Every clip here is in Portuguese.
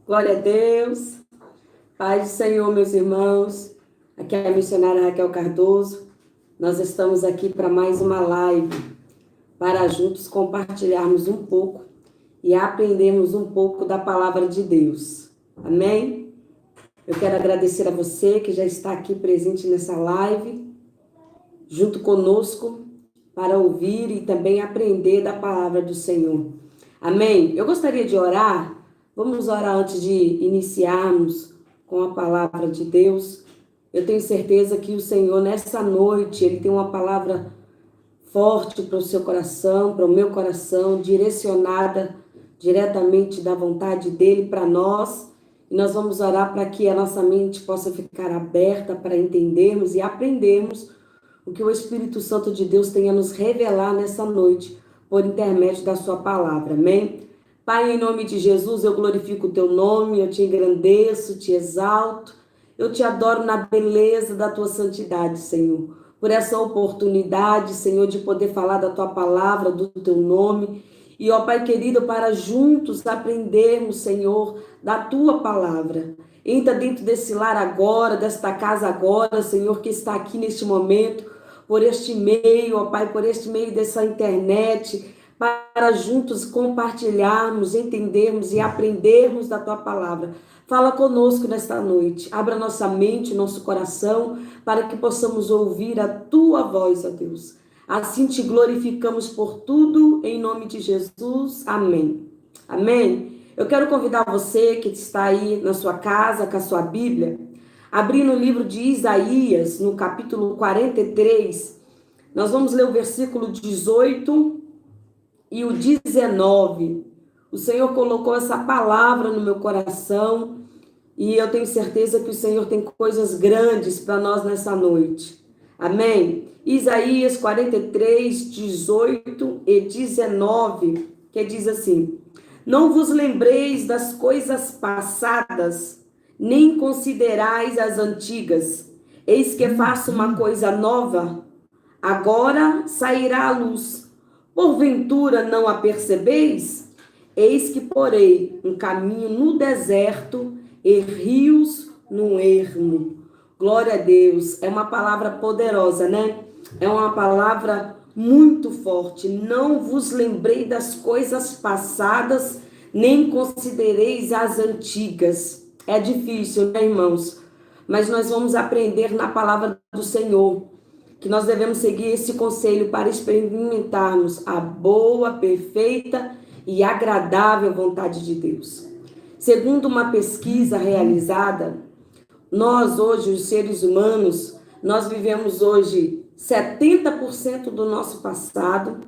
Glória a Deus. Paz do Senhor, meus irmãos. Aqui é a missionária Raquel Cardoso. Nós estamos aqui para mais uma live, para juntos compartilharmos um pouco e aprendermos um pouco da palavra de Deus. Amém? Eu quero agradecer a você que já está aqui presente nessa live, junto conosco, para ouvir e também aprender da palavra do Senhor. Amém? Eu gostaria de orar. Vamos orar antes de iniciarmos com a palavra de Deus. Eu tenho certeza que o Senhor, nessa noite, Ele tem uma palavra forte para o seu coração, para o meu coração, direcionada diretamente da vontade dEle para nós. E nós vamos orar para que a nossa mente possa ficar aberta para entendermos e aprendermos o que o Espírito Santo de Deus tem a nos revelar nessa noite, por intermédio da sua palavra. Amém? Pai, em nome de Jesus, eu glorifico o teu nome, eu te engrandeço, te exalto, eu te adoro na beleza da tua santidade, Senhor. Por essa oportunidade, Senhor, de poder falar da tua palavra, do teu nome. E, ó Pai querido, para juntos aprendermos, Senhor, da tua palavra. Entra dentro desse lar agora, desta casa agora, Senhor, que está aqui neste momento, por este meio, ó Pai, por este meio dessa internet, para juntos compartilharmos, entendermos e aprendermos da tua palavra. Fala conosco nesta noite, abra nossa mente, nosso coração, para que possamos ouvir a tua voz, ó Deus. Assim te glorificamos por tudo, em nome de Jesus. Amém. Amém. Eu quero convidar você que está aí na sua casa, com a sua Bíblia, abrir no livro de Isaías, no capítulo 43, nós vamos ler o versículo 18 e o 19. O Senhor colocou essa palavra no meu coração e eu tenho certeza que o Senhor tem coisas grandes para nós nessa noite. Amém? Isaías 43, 18 e 19, que diz assim: Não vos lembreis das coisas passadas, nem considerais as antigas. Eis que faço uma coisa nova, agora sairá a luz. Porventura não a percebeis? Eis que porei um caminho no deserto e rios no ermo. Glória a Deus. É uma palavra poderosa, né? É uma palavra muito forte. Não vos lembrei das coisas passadas, nem considereis as antigas. É difícil, né, irmãos? Mas nós vamos aprender na palavra do Senhor que nós devemos seguir esse conselho para experimentarmos a boa, perfeita e agradável vontade de Deus. Segundo uma pesquisa realizada, nós hoje, os seres humanos, nós vivemos hoje 70% do nosso passado,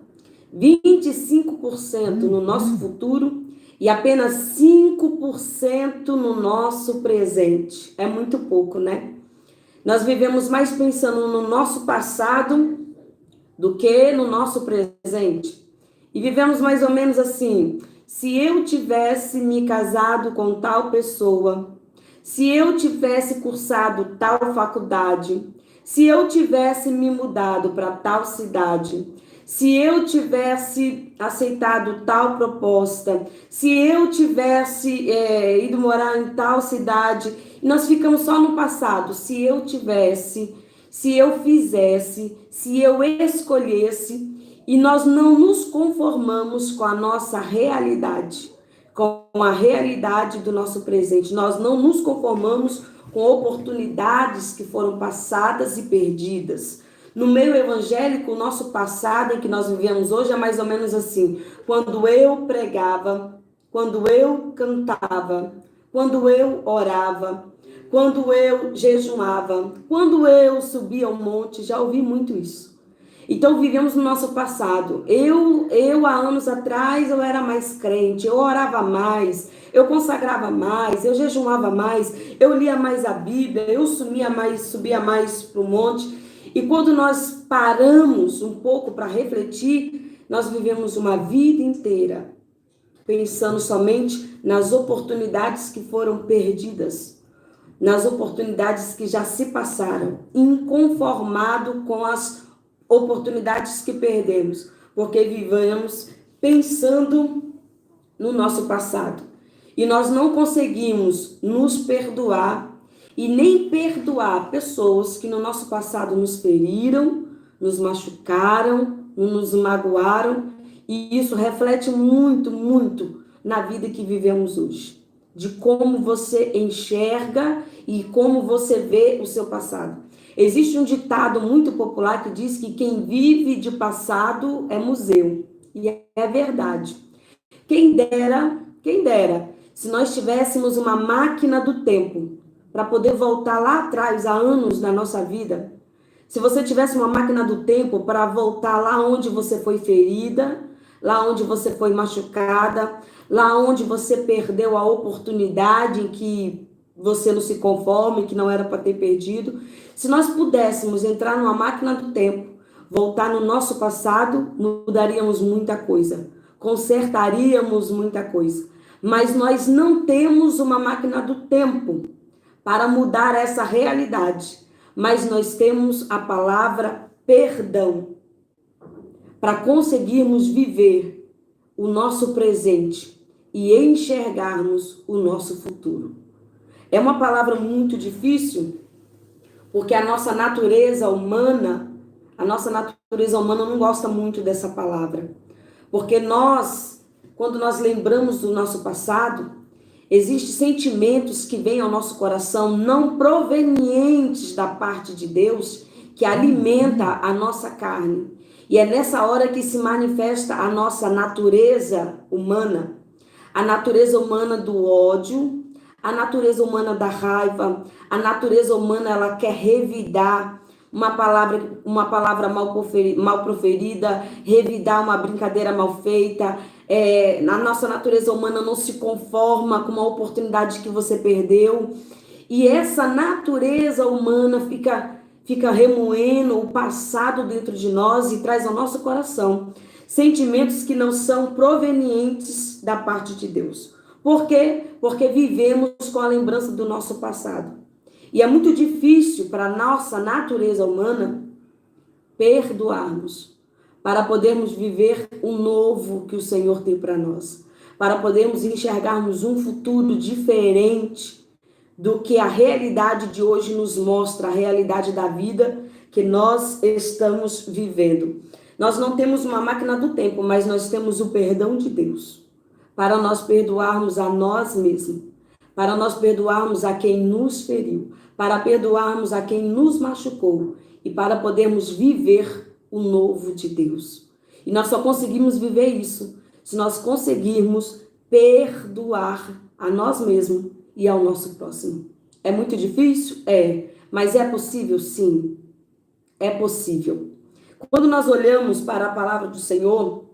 25% no nosso futuro e apenas 5% no nosso presente. É muito pouco, né? Nós vivemos mais pensando no nosso passado do que no nosso presente. E vivemos mais ou menos assim: se eu tivesse me casado com tal pessoa, se eu tivesse cursado tal faculdade, se eu tivesse me mudado para tal cidade, se eu tivesse aceitado tal proposta, se eu tivesse ido morar em tal cidade, nós ficamos só no passado. Se eu tivesse, se eu fizesse, se eu escolhesse, e nós não nos conformamos com a nossa realidade, com a realidade do nosso presente. Nós não nos conformamos com oportunidades que foram passadas e perdidas. No meio evangélico, o nosso passado em que nós vivemos hoje é mais ou menos assim: quando eu pregava, quando eu cantava, quando eu orava, quando eu jejuava, quando eu subia ao monte. Já ouvi muito isso. Então vivemos no nosso passado. Eu há anos atrás eu era mais crente, eu orava mais, eu consagrava mais, eu jejuava mais, eu lia mais a Bíblia, eu subia mais para o monte. E quando nós paramos um pouco para refletir, nós vivemos uma vida inteira pensando somente nas oportunidades que foram perdidas, nas oportunidades que já se passaram, inconformado com as oportunidades que perdemos, porque vivemos pensando no nosso passado. e nós não conseguimos nos perdoar e nem perdoar pessoas que no nosso passado nos feriram, nos machucaram, nos magoaram, e isso reflete muito, muito na vida que vivemos hoje, de como você enxerga e como você vê o seu passado. Existe um ditado muito popular que diz que quem vive de passado é museu, e é verdade. Quem dera, se nós tivéssemos uma máquina do tempo para poder voltar lá atrás, há anos na nossa vida. Se você tivesse uma máquina do tempo para voltar lá onde você foi ferida, lá onde você foi machucada, lá onde você perdeu a oportunidade em que você não se conforma, que não era para ter perdido. Se nós pudéssemos entrar numa máquina do tempo, voltar no nosso passado, mudaríamos muita coisa, consertaríamos muita coisa. Mas nós não temos uma máquina do tempo para mudar essa realidade. Mas nós temos a palavra perdão para conseguirmos viver o nosso presente e enxergarmos o nosso futuro. É uma palavra muito difícil, porque a nossa natureza humana não gosta muito dessa palavra. Porque quando nós lembramos do nosso passado, existem sentimentos que vêm ao nosso coração não provenientes da parte de Deus, que alimenta a nossa carne. E é nessa hora que se manifesta a nossa natureza humana. A natureza humana do ódio, a natureza humana da raiva, a natureza humana, ela quer revidar uma palavra mal proferida, revidar uma brincadeira mal feita. A nossa natureza humana não se conforma com uma oportunidade que você perdeu. E essa natureza humana fica remoendo o passado dentro de nós e traz ao nosso coração sentimentos que não são provenientes da parte de Deus. Por quê? Porque vivemos com a lembrança do nosso passado. E é muito difícil para a nossa natureza humana perdoarmos, para podermos viver o novo que o Senhor tem para nós, para podermos enxergarmos um futuro diferente do que a realidade de hoje nos mostra, a realidade da vida que nós estamos vivendo. Nós não temos uma máquina do tempo, mas nós temos o perdão de Deus, para nós perdoarmos a nós mesmos, para nós perdoarmos a quem nos feriu, para perdoarmos a quem nos machucou e para podermos viver o novo de Deus. E nós só conseguimos viver isso se nós conseguirmos perdoar a nós mesmos e ao nosso próximo. É muito difícil? É. Mas é possível? Sim. É possível. Quando nós olhamos para a palavra do Senhor,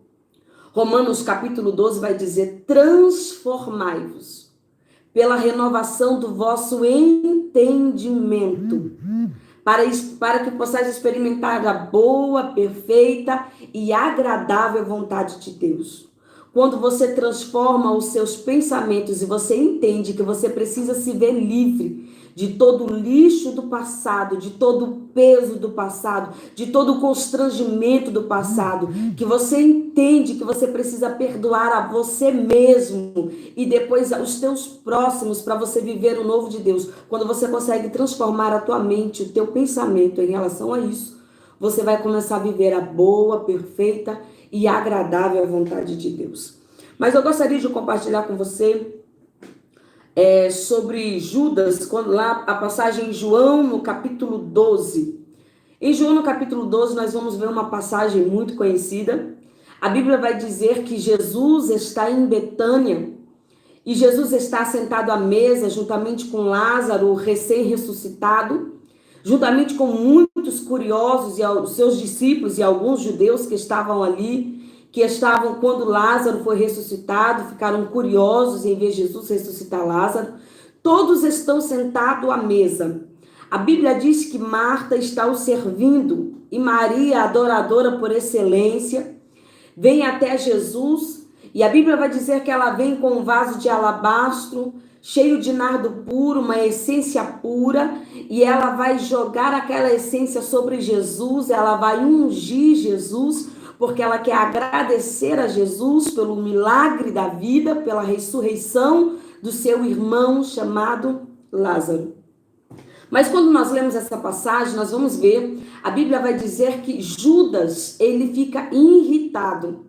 Romanos capítulo 12 vai dizer: transformai-vos pela renovação do vosso entendimento, para que possais experimentar a boa, perfeita e agradável vontade de Deus. Quando você transforma os seus pensamentos e você entende que você precisa se ver livre de todo o lixo do passado, de todo o peso do passado, de todo o constrangimento do passado, que você entende que você precisa perdoar a você mesmo e depois os teus próximos para você viver o novo de Deus. Quando você consegue transformar a tua mente, o teu pensamento em relação a isso, você vai começar a viver a boa, perfeita e agradável vontade de Deus. Mas eu gostaria de compartilhar com você sobre Judas, quando lá a passagem em João no capítulo 12. Em João no capítulo 12 nós vamos ver uma passagem muito conhecida. A Bíblia vai dizer que Jesus está em Betânia e Jesus está sentado à mesa juntamente com Lázaro, recém-ressuscitado, juntamente com muitos curiosos e os seus discípulos e alguns judeus que estavam ali, que estavam quando Lázaro foi ressuscitado, ficaram curiosos em ver Jesus ressuscitar Lázaro. Todos estão sentados à mesa. A Bíblia diz que Marta está o servindo e Maria, adoradora por excelência, vem até Jesus e a Bíblia vai dizer que ela vem com um vaso de alabastro, cheio de nardo puro, uma essência pura, e ela vai jogar aquela essência sobre Jesus, ela vai ungir Jesus, porque ela quer agradecer a Jesus pelo milagre da vida, pela ressurreição do seu irmão chamado Lázaro. Mas quando nós lemos essa passagem, nós vamos ver, a Bíblia vai dizer que Judas, ele fica irritado.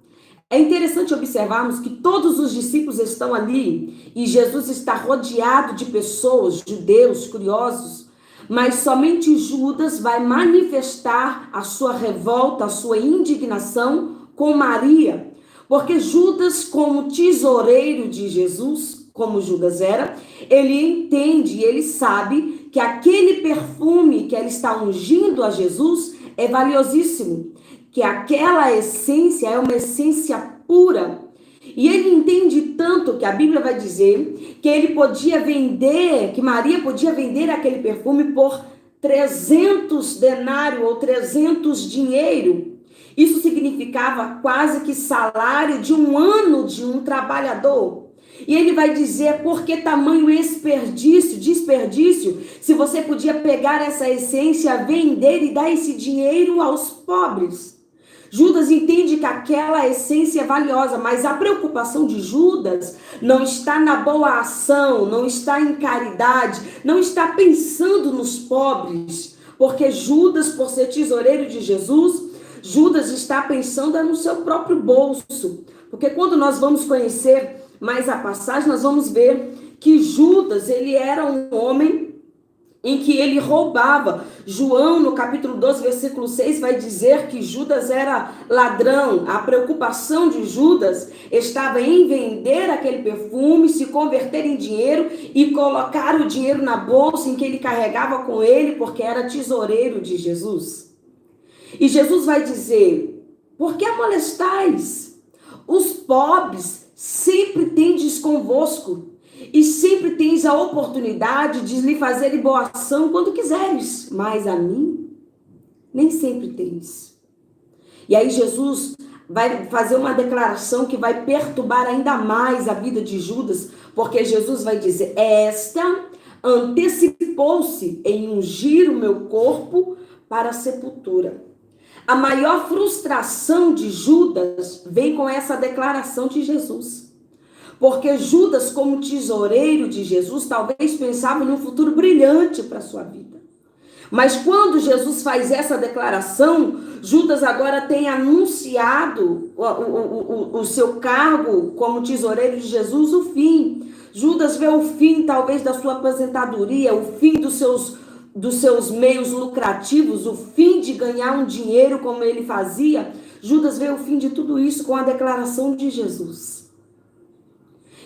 É interessante observarmos que todos os discípulos estão ali e Jesus está rodeado de pessoas, judeus, curiosos, mas somente Judas vai manifestar a sua revolta, a sua indignação com Maria, porque Judas, como tesoureiro de Jesus, como Judas era, ele entende, ele sabe que aquele perfume que ele está ungindo a Jesus é valiosíssimo, que aquela essência é uma essência pura. E ele entende tanto que a Bíblia vai dizer que ele podia vender, que Maria podia vender aquele perfume por 300 denários ou 300 dinheiro. Isso significava quase que salário de um ano de um trabalhador. E ele vai dizer, por que tamanho desperdício, se você podia pegar essa essência, vender e dar esse dinheiro aos pobres. Judas entende que aquela essência é valiosa, mas a preocupação de Judas não está na boa ação, não está em caridade, não está pensando nos pobres, porque Judas, por ser tesoureiro de Jesus, Judas está pensando no seu próprio bolso, porque quando nós vamos conhecer mais a passagem, nós vamos ver que Judas, ele era um homem em que ele roubava. João, no capítulo 12, versículo 6, vai dizer que Judas era ladrão. A preocupação de Judas estava em vender aquele perfume, se converter em dinheiro e colocar o dinheiro na bolsa em que ele carregava com ele, porque era tesoureiro de Jesus. E Jesus vai dizer, por que molestais? Os pobres sempre tendes convosco, e sempre tens a oportunidade de lhe fazer boa ação quando quiseres, mas a mim nem sempre tens. E aí Jesus vai fazer uma declaração que vai perturbar ainda mais a vida de Judas, porque Jesus vai dizer, esta antecipou-se em ungir o meu corpo para a sepultura. A maior frustração de Judas vem com essa declaração de Jesus. Porque Judas, como tesoureiro de Jesus, talvez pensava em um futuro brilhante para a sua vida. Mas quando Jesus faz essa declaração, Judas agora tem anunciado o seu cargo como tesoureiro de Jesus, o fim. Judas vê o fim, talvez, da sua aposentadoria, o fim dos seus meios lucrativos, o fim de ganhar um dinheiro como ele fazia. Judas vê o fim de tudo isso com a declaração de Jesus.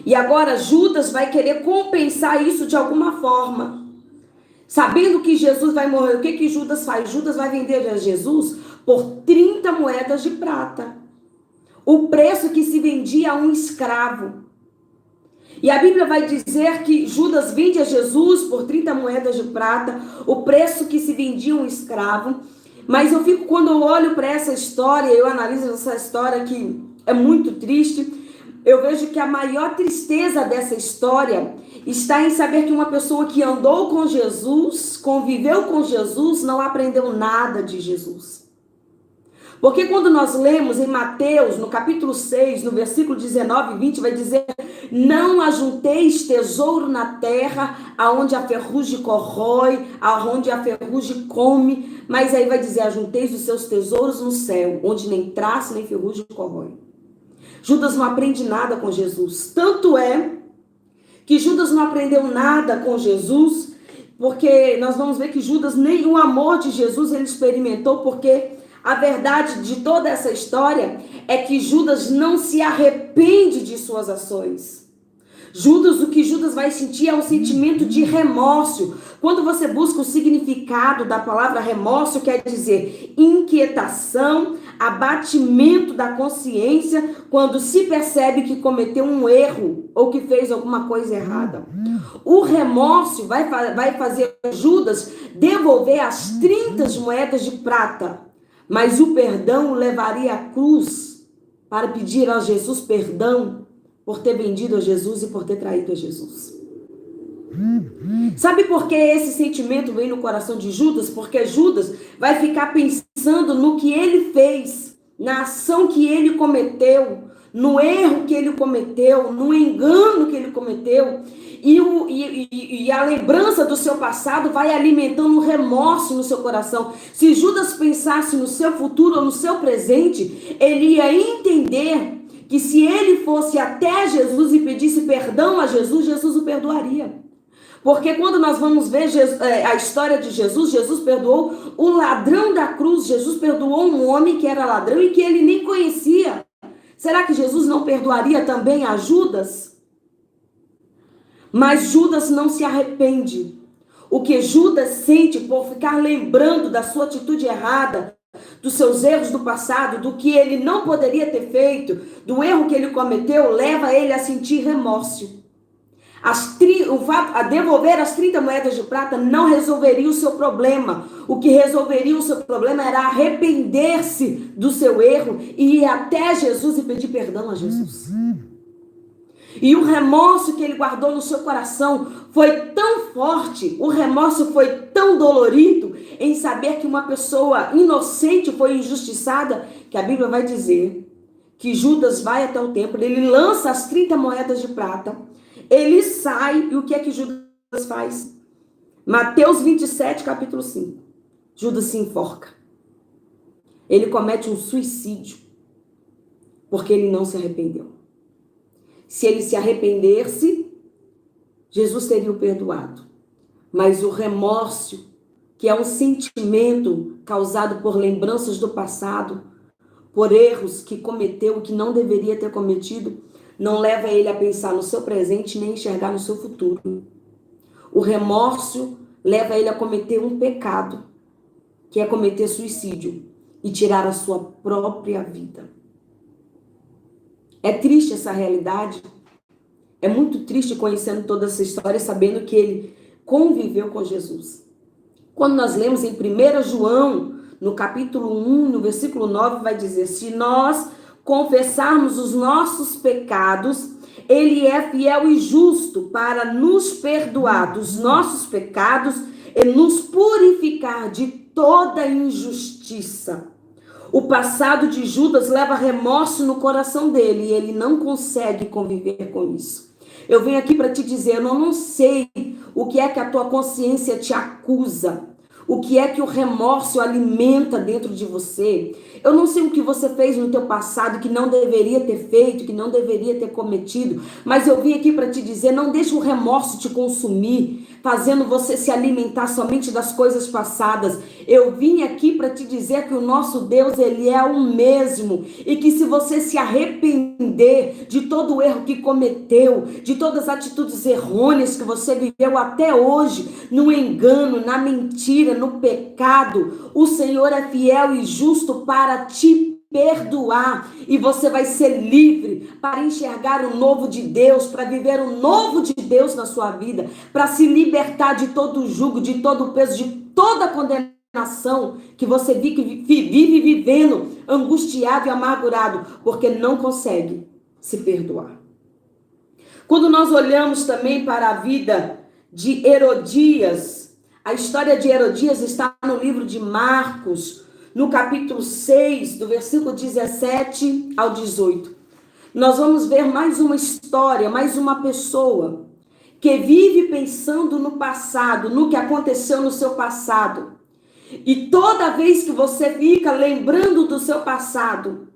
E agora Judas vai querer compensar isso de alguma forma. Sabendo que Jesus vai morrer, o que Judas faz? Judas vai vender a Jesus por 30 moedas de prata. O preço que se vendia a um escravo. E a Bíblia vai dizer que Judas vende a Jesus por 30 moedas de prata, o preço que se vendia a um escravo. Mas eu fico, quando eu olho para essa história, eu analiso essa história que é muito triste, eu vejo que a maior tristeza dessa história está em saber que uma pessoa que andou com Jesus, conviveu com Jesus, não aprendeu nada de Jesus. Porque quando nós lemos em Mateus, no capítulo 6, no versículo 19 e 20, vai dizer, não ajunteis tesouro na terra, aonde a ferrugem corrói, aonde a ferrugem come, mas aí vai dizer, ajunteis os seus tesouros no céu, onde nem traça nem ferrugem corrói. Judas não aprende nada com Jesus. Tanto é que Judas não aprendeu nada com Jesus, porque nós vamos ver que Judas nem o amor de Jesus ele experimentou, porque a verdade de toda essa história é que Judas não se arrepende de suas ações. Judas, o que Judas vai sentir é um sentimento de remorso. Quando você busca o significado da palavra remorso, quer dizer inquietação, abatimento da consciência, quando se percebe que cometeu um erro ou que fez alguma coisa errada. O remorso vai fazer Judas devolver as 30 moedas de prata, mas o perdão o levaria à cruz para pedir a Jesus perdão por ter vendido a Jesus e por ter traído a Jesus. Sabe por que esse sentimento vem no coração de Judas? Porque Judas vai ficar pensando no que ele fez, na ação que ele cometeu, no erro que ele cometeu, no engano que ele cometeu, e a lembrança do seu passado vai alimentando um remorso no seu coração. Se Judas pensasse no seu futuro ou no seu presente, ele ia entender que se ele fosse até Jesus e pedisse perdão a Jesus, Jesus o perdoaria. Porque quando nós vamos ver a história de Jesus, Jesus perdoou o ladrão da cruz, Jesus perdoou um homem que era ladrão e que ele nem conhecia. Será que Jesus não perdoaria também a Judas? Mas Judas não se arrepende. O que Judas sente por ficar lembrando da sua atitude errada, dos seus erros do passado, do que ele não poderia ter feito, do erro que ele cometeu, leva ele a sentir remorso. A devolver as 30 moedas de prata não resolveria o seu problema. O que resolveria o seu problema era arrepender-se do seu erro e ir até Jesus e pedir perdão a Jesus. E o remorso que ele guardou no seu coração foi tão forte, o remorso foi tão dolorido em saber que uma pessoa inocente foi injustiçada, que a Bíblia vai dizer que Judas vai até o templo, ele lança as 30 moedas de prata, ele sai, e o que é que Judas faz? Mateus 27, capítulo 5. Judas se enforca. Ele comete um suicídio, porque ele não se arrependeu. Se ele se arrependesse, Jesus teria o perdoado. Mas o remorso, que é um sentimento causado por lembranças do passado, por erros que cometeu e que não deveria ter cometido, não leva ele a pensar no seu presente nem enxergar no seu futuro. O remorso leva ele a cometer um pecado, que é cometer suicídio e tirar a sua própria vida. É triste essa realidade. É muito triste conhecendo toda essa história, sabendo que ele conviveu com Jesus. Quando nós lemos em 1 João, no capítulo 1, no versículo 9, vai dizer: se nós confessarmos os nossos pecados, ele é fiel e justo para nos perdoar dos nossos pecados e nos purificar de toda injustiça. O passado de Judas leva remorso no coração dele e ele não consegue conviver com isso. Eu venho aqui para te dizer, eu não sei o que é que a tua consciência te acusa, o que é que o remorso alimenta dentro de você. Eu não sei o que você fez no teu passado que não deveria ter feito, que não deveria ter cometido, mas eu vim aqui para te dizer, não deixe o remorso te consumir, fazendo você se alimentar somente das coisas passadas. Eu vim aqui para te dizer que o nosso Deus, ele é o mesmo, e que se você se arrepender de todo o erro que cometeu, de todas as atitudes errôneas que você viveu até hoje, no engano, na mentira, no pecado, o Senhor é fiel e justo para te perdoar, e você vai ser livre para enxergar o novo de Deus, para viver o novo de Deus na sua vida, para se libertar de todo o jugo, de todo o peso, de toda a condenação que você vive vivendo angustiado e amargurado, porque não consegue se perdoar. Quando nós olhamos também para a vida de Herodias, a história de Herodias está no livro de Marcos, no capítulo 6, do versículo 17 ao 18. Nós vamos ver mais uma história, mais uma pessoa que vive pensando no passado, no que aconteceu no seu passado. E toda vez que você fica lembrando do seu passado,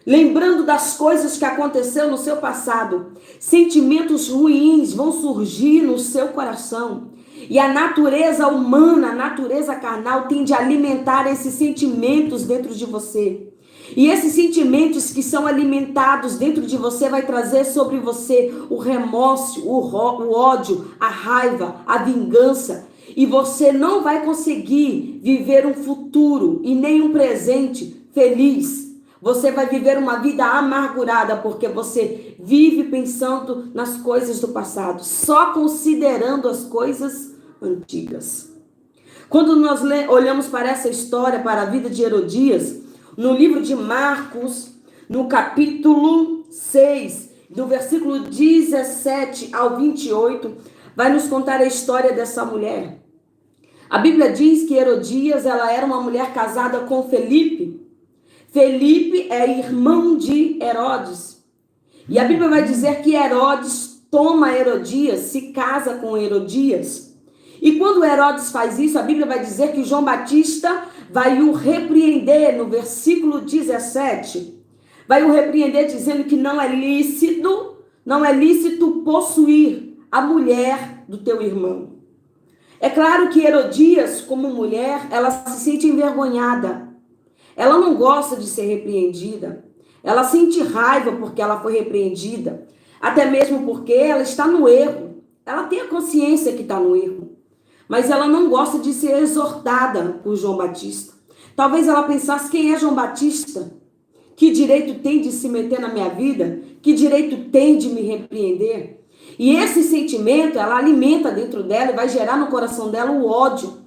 lembrando das coisas que aconteceu no seu passado, sentimentos ruins vão surgir no seu coração. E a natureza humana, a natureza carnal tende a alimentar esses sentimentos dentro de você. E esses sentimentos que são alimentados dentro de você vai trazer sobre você o remorso, o ódio, a raiva, a vingança. E você não vai conseguir viver um futuro e nem um presente feliz. Você vai viver uma vida amargurada porque você vive pensando nas coisas do passado, só considerando as coisas antigas. Quando nós olhamos para essa história, para a vida de Herodias, no livro de Marcos, no capítulo 6, do versículo 17 ao 28, vai nos contar a história dessa mulher. A Bíblia diz que Herodias, ela era uma mulher casada com Felipe. Felipe é irmão de Herodes. E a Bíblia vai dizer que Herodes toma Herodias, se casa com Herodias. E quando Herodes faz isso, a Bíblia vai dizer que João Batista vai o repreender no versículo 17. Vai o repreender dizendo que não é lícito possuir a mulher do teu irmão. É claro que Herodias, como mulher, ela se sente envergonhada. Ela não gosta de ser repreendida. Ela sente raiva porque ela foi repreendida. Até mesmo porque ela está no erro. Ela tem a consciência que está no erro. Mas ela não gosta de ser exortada por João Batista. Talvez ela pensasse: quem é João Batista? Que direito tem de se meter na minha vida? Que direito tem de me repreender? E esse sentimento, ela alimenta dentro dela e vai gerar no coração dela o ódio.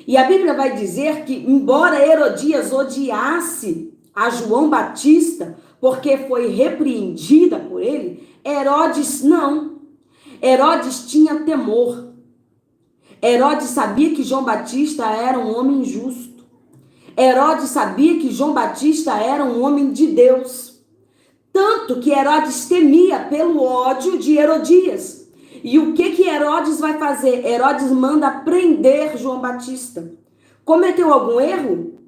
E a Bíblia vai dizer que, embora Herodias odiasse a João Batista, porque foi repreendida por ele, Herodes não. Herodes tinha temor. Herodes sabia que João Batista era um homem justo. Herodes sabia que João Batista era um homem de Deus. Tanto que Herodes temia pelo ódio de Herodias. E o que Herodes vai fazer? Herodes manda prender João Batista. Cometeu algum erro?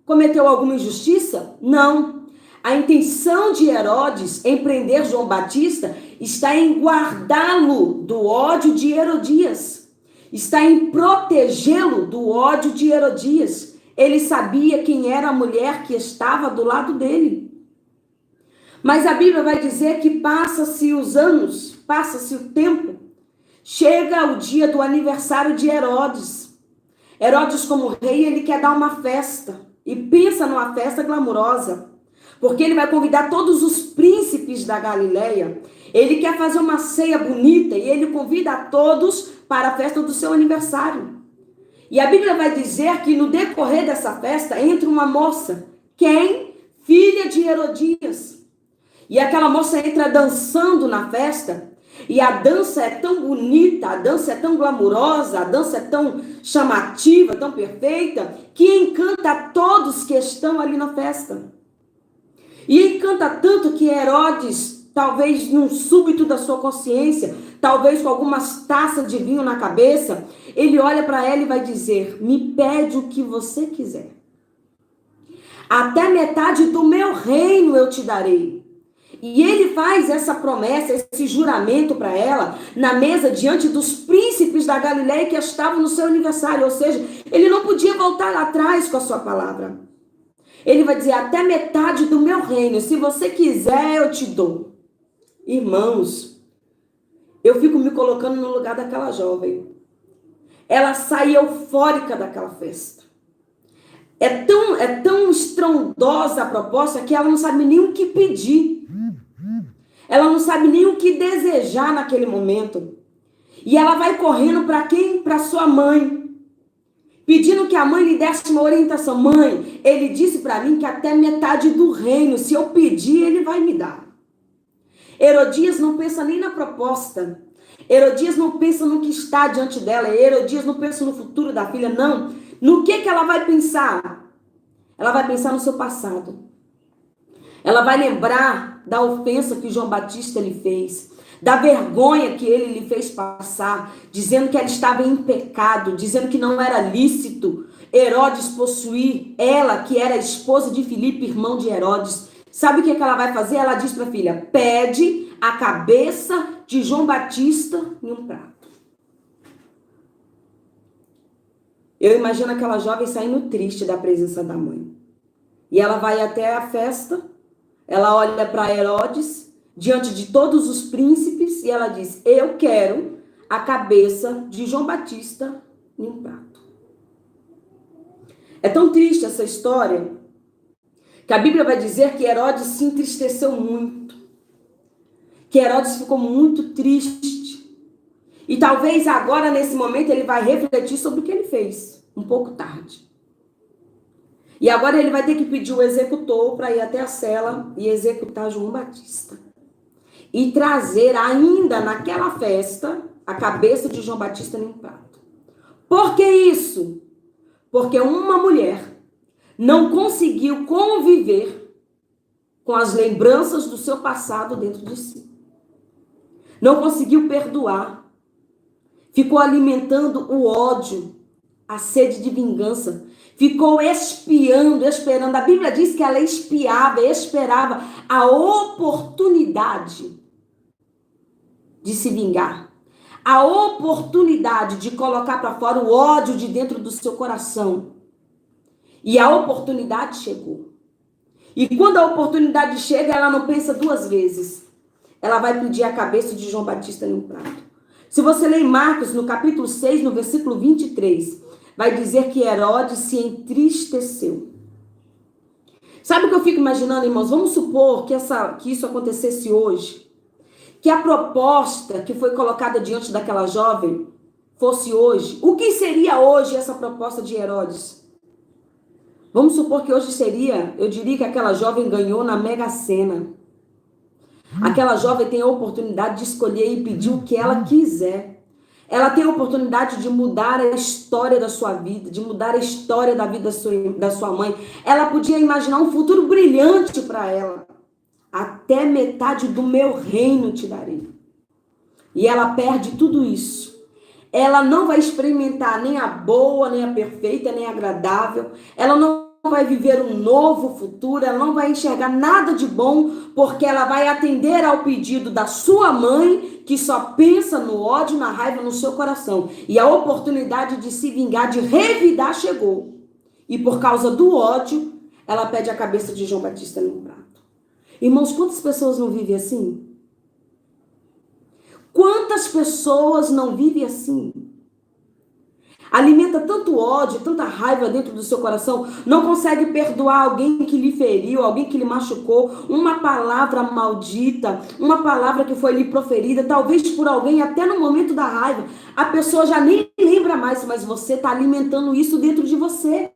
Cometeu alguma injustiça? Não. A intenção de Herodes em prender João Batista está em guardá-lo do ódio de Herodias. Está em protegê-lo do ódio de Herodias. Ele sabia quem era a mulher que estava do lado dele. Mas a Bíblia vai dizer que passa-se os anos, passa-se o tempo, chega o dia do aniversário de Herodes. Herodes, como rei, ele quer dar uma festa e pensa numa festa glamurosa, porque ele vai convidar todos os príncipes da Galileia. Ele quer fazer uma ceia bonita e ele convida a todos para a festa do seu aniversário. E a Bíblia vai dizer que no decorrer dessa festa entra uma moça, quem? Filha de Herodias. E aquela moça entra dançando na festa, e a dança é tão bonita, a dança é tão glamurosa, a dança é tão chamativa, tão perfeita, que encanta todos que estão ali na festa. E encanta tanto que Herodes, talvez num súbito da sua consciência, talvez com algumas taças de vinho na cabeça, ele olha para ela e vai dizer: me pede o que você quiser. Até metade do meu reino eu te darei. E ele faz essa promessa, esse juramento para ela, na mesa diante dos príncipes da Galileia que estavam no seu aniversário. Ou seja, ele não podia voltar atrás com a sua palavra. Ele vai dizer: até metade do meu reino, se você quiser, eu te dou. Irmãos, eu fico me colocando no lugar daquela jovem. Ela sai eufórica daquela festa. É tão estrondosa a proposta que ela não sabe nem o que pedir. Ela não sabe nem o que desejar naquele momento. E ela vai correndo para quem? Para sua mãe. Pedindo que a mãe lhe desse uma orientação. Mãe, ele disse para mim que até metade do reino, se eu pedir, ele vai me dar. Herodias não pensa nem na proposta. Herodias não pensa no que está diante dela. Herodias não pensa no futuro da filha, não. No que ela vai pensar? Ela vai pensar no seu passado. Ela vai lembrar da ofensa que João Batista lhe fez, da vergonha que ele lhe fez passar, dizendo que ela estava em pecado, dizendo que não era lícito Herodes possuir ela, que era a esposa de Filipe, irmão de Herodes. Sabe o que ela vai fazer? Ela diz para a filha: pede a cabeça de João Batista em um prato. Eu imagino aquela jovem saindo triste da presença da mãe. E ela vai até a festa, ela olha para Herodes, diante de todos os príncipes, e ela diz: eu quero a cabeça de João Batista em um prato. É tão triste essa história, que a Bíblia vai dizer que Herodes se entristeceu muito. Que Herodes ficou muito triste. E talvez agora, nesse momento, ele vai refletir sobre o que ele fez. Um pouco tarde. E agora ele vai ter que pedir o executor para ir até a cela e executar João Batista. E trazer ainda naquela festa a cabeça de João Batista em um prato. Por que isso? Porque uma mulher não conseguiu conviver com as lembranças do seu passado dentro de si. Não conseguiu perdoar. Ficou alimentando o ódio, a sede de vingança. Ficou espiando, esperando. A Bíblia diz que ela espiava, esperava a oportunidade de se vingar. A oportunidade de colocar para fora o ódio de dentro do seu coração. E a oportunidade chegou. E quando a oportunidade chega, ela não pensa duas vezes. Ela vai pedir a cabeça de João Batista em um prato. Se você ler em Marcos, no capítulo 6, no versículo 23, vai dizer que Herodes se entristeceu. Sabe o que eu fico imaginando, irmãos? Vamos supor que isso acontecesse hoje. Que a proposta que foi colocada diante daquela jovem fosse hoje. O que seria hoje essa proposta de Herodes? Vamos supor que hoje seria, eu diria que aquela jovem ganhou na Mega Sena. Aquela jovem tem a oportunidade de escolher e pedir o que ela quiser. Ela tem a oportunidade de mudar a história da sua vida, de mudar a história da vida da sua mãe. Ela podia imaginar um futuro brilhante para ela. Até metade do meu reino te darei. E ela perde tudo isso. Ela não vai experimentar nem a boa, nem a perfeita, nem a agradável. Ela não vai viver um novo futuro, ela não vai enxergar nada de bom, porque ela vai atender ao pedido da sua mãe, que só pensa no ódio, na raiva no seu coração. E a oportunidade de se vingar, de revidar, chegou. E por causa do ódio, ela pede a cabeça de João Batista num prato. Irmãos, quantas pessoas não vivem assim? Quantas pessoas não vivem assim? Alimenta tanto ódio, tanta raiva dentro do seu coração, não consegue perdoar alguém que lhe feriu, alguém que lhe machucou, uma palavra maldita, uma palavra que foi lhe proferida, talvez por alguém, até no momento da raiva, a pessoa já nem lembra mais, mas você está alimentando isso dentro de você.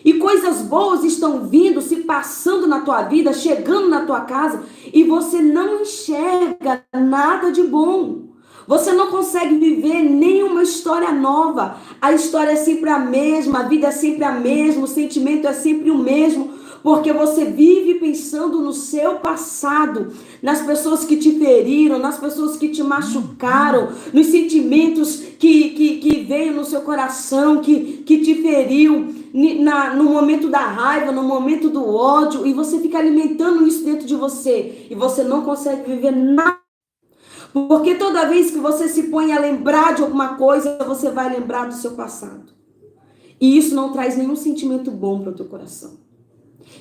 E coisas boas estão vindo, se passando na tua vida, chegando na tua casa, e você não enxerga nada de bom. Você não consegue viver nenhuma história nova. A história é sempre a mesma, a vida é sempre a mesma, o sentimento é sempre o mesmo, porque você vive pensando no seu passado, nas pessoas que te feriram, nas pessoas que te machucaram, nos sentimentos que veio no seu coração, que te feriu, no momento da raiva, no momento do ódio, e você fica alimentando isso dentro de você, e você não consegue viver nada. Porque toda vez que você se põe a lembrar de alguma coisa, você vai lembrar do seu passado. E isso não traz nenhum sentimento bom para o teu coração.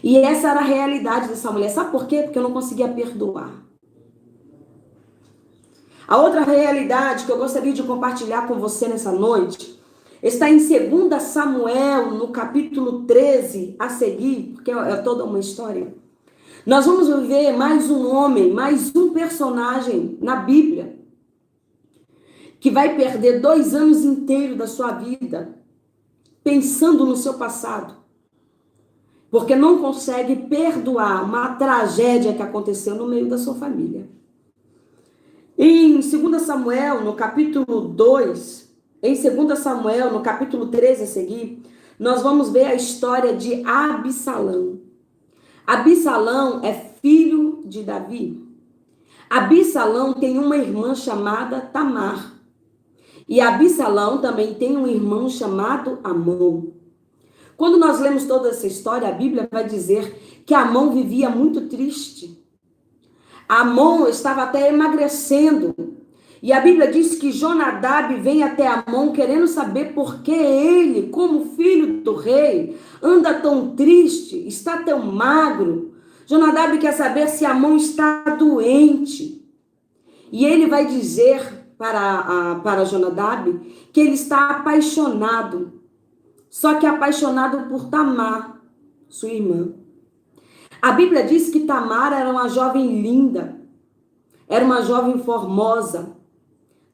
E essa era a realidade dessa mulher. Sabe por quê? Porque eu não conseguia perdoar. A outra realidade que eu gostaria de compartilhar com você nessa noite está em 2 Samuel, no capítulo 13, a seguir, porque é toda uma história. Nós vamos ver mais um homem, mais um personagem na Bíblia, que vai perder 2 anos inteiros da sua vida pensando no seu passado, porque não consegue perdoar uma tragédia que aconteceu no meio da sua família. Em 2 Samuel, no capítulo 2, em 2 Samuel, no capítulo 13 a seguir, nós vamos ver a história de Absalão. Absalão é filho de Davi. Absalão tem uma irmã chamada Tamar. E Absalão também tem um irmão chamado Amon. Quando nós lemos toda essa história, a Bíblia vai dizer que Amon vivia muito triste. Amon estava até emagrecendo. E a Bíblia diz que Jonadab vem até Amon querendo saber por que ele, como filho do rei, anda tão triste, está tão magro. Jonadab quer saber se Amon está doente. E ele vai dizer para Jonadab que ele está apaixonado. Só que apaixonado por Tamar, sua irmã. A Bíblia diz que Tamar era uma jovem linda, era uma jovem formosa.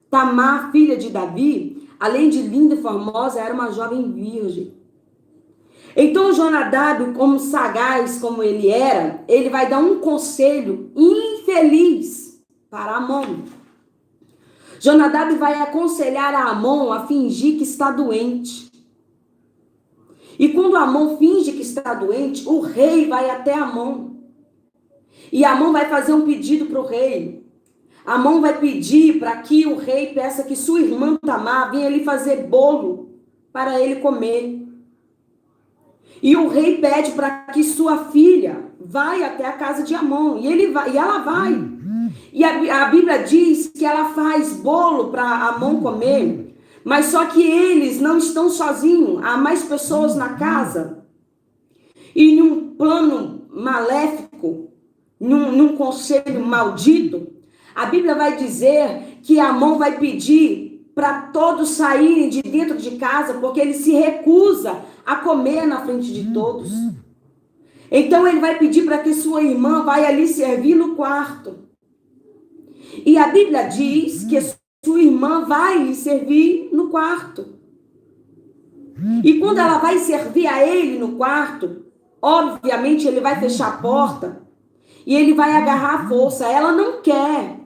Tamar, filha de Davi, além de linda e formosa, era uma jovem virgem. Então Jonadab, como sagaz como ele era, ele vai dar um conselho infeliz para Amon. Jonadab vai aconselhar a Amon a fingir que está doente. E quando Amon finge que está doente, o rei vai até Amon. E Amon vai fazer um pedido para o rei. Amon vai pedir para que o rei peça que sua irmã Tamar venha ali fazer bolo para ele comer. E o rei pede para que sua filha vá até a casa de Amon. E ela vai. E a Bíblia diz que ela faz bolo para Amon comer. Mas só que eles não estão sozinhos. Há mais pessoas na casa. E em um plano maléfico, num conselho maldito, a Bíblia vai dizer que Amon vai pedir para todos saírem de dentro de casa, porque ele se recusa a comer na frente de todos. Então ele vai pedir para que sua irmã vá ali servir no quarto. E a Bíblia diz que sua irmã vai lhe servir no quarto. E quando ela vai servir a ele no quarto, obviamente ele vai fechar a porta e ele vai agarrar a força. Ela não quer.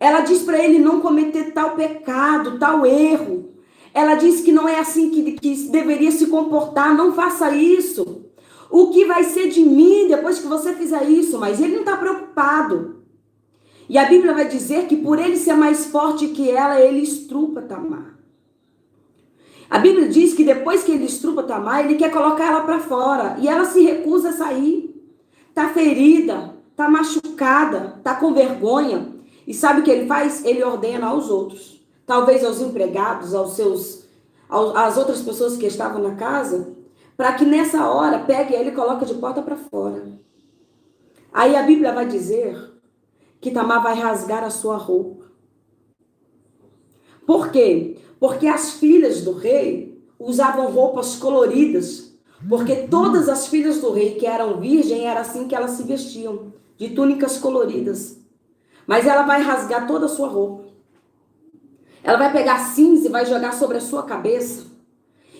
Ela diz para ele não cometer tal pecado, tal erro. Ela diz que não é assim que deveria se comportar. Não faça isso. O que vai ser de mim depois que você fizer isso? Mas ele não está preocupado. E a Bíblia vai dizer que por ele ser mais forte que ela, ele estrupa Tamar. A Bíblia diz que depois que ele estrupa Tamar, ele quer colocar ela para fora. E ela se recusa a sair. Está ferida, está machucada, está com vergonha. E sabe o que ele faz? Ele ordena aos outros. Talvez aos empregados, às outras pessoas que estavam na casa, para que nessa hora pegue ele e coloque de porta para fora. Aí a Bíblia vai dizer que Tamar vai rasgar a sua roupa. Por quê? Porque as filhas do rei usavam roupas coloridas. Porque todas as filhas do rei que eram virgem, era assim que elas se vestiam, de túnicas coloridas. Mas ela vai rasgar toda a sua roupa. Ela vai pegar cinza e vai jogar sobre a sua cabeça.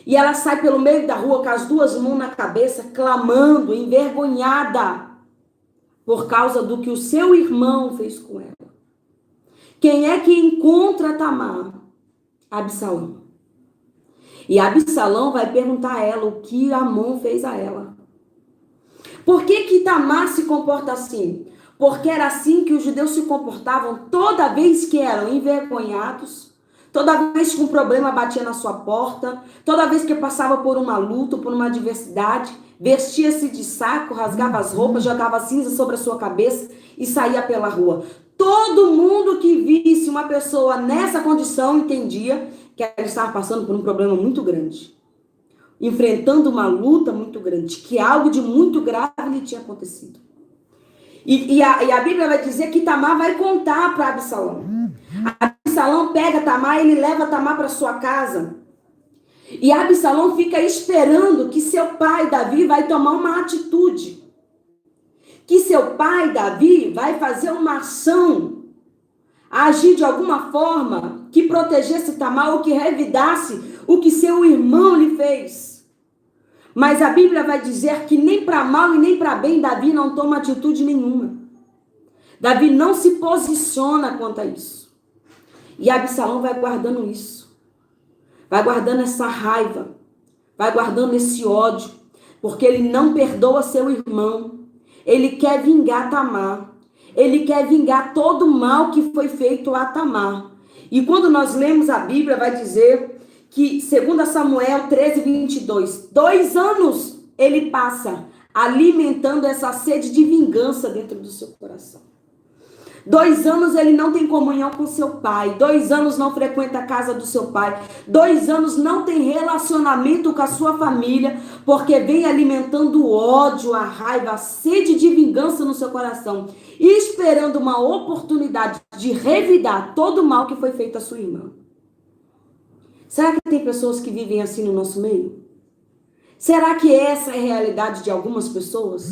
E ela sai pelo meio da rua com as duas mãos na cabeça, clamando, envergonhada, por causa do que o seu irmão fez com ela. Quem é que encontra Tamar? Absalão. E Absalão vai perguntar a ela o que Amon fez a ela. Por que Tamar se comporta assim? Porque era assim que os judeus se comportavam toda vez que eram envergonhados, toda vez que um problema batia na sua porta, toda vez que passava por uma luta, por uma adversidade, vestia-se de saco, rasgava as roupas, jogava cinza sobre a sua cabeça e saía pela rua. Todo mundo que visse uma pessoa nessa condição entendia que ela estava passando por um problema muito grande, enfrentando uma luta muito grande, que algo de muito grave lhe tinha acontecido. E a Bíblia vai dizer que Tamar vai contar para Absalão. Absalão pega Tamar, ele leva Tamar para sua casa. E Absalão fica esperando que seu pai, Davi, vai tomar uma atitude. Que seu pai, Davi, vai fazer uma ação, agir de alguma forma que protegesse Tamar ou que revidasse o que seu irmão lhe fez. Mas a Bíblia vai dizer que nem para mal e nem para bem Davi não toma atitude nenhuma. Davi não se posiciona quanto a isso. E Absalão vai guardando isso. Vai guardando essa raiva. Vai guardando esse ódio. Porque ele não perdoa seu irmão. Ele quer vingar Tamar. Ele quer vingar todo o mal que foi feito a Tamar. E quando nós lemos a Bíblia, vai dizer que, segundo Samuel 13:22, 2 anos ele passa alimentando essa sede de vingança dentro do seu coração. 2 anos ele não tem comunhão com seu pai. 2 anos não frequenta a casa do seu pai. 2 anos não tem relacionamento com a sua família, porque vem alimentando o ódio, a raiva, a sede de vingança no seu coração, e esperando uma oportunidade de revidar todo o mal que foi feito à sua irmã. Será que tem pessoas que vivem assim no nosso meio? Será que essa é a realidade de algumas pessoas?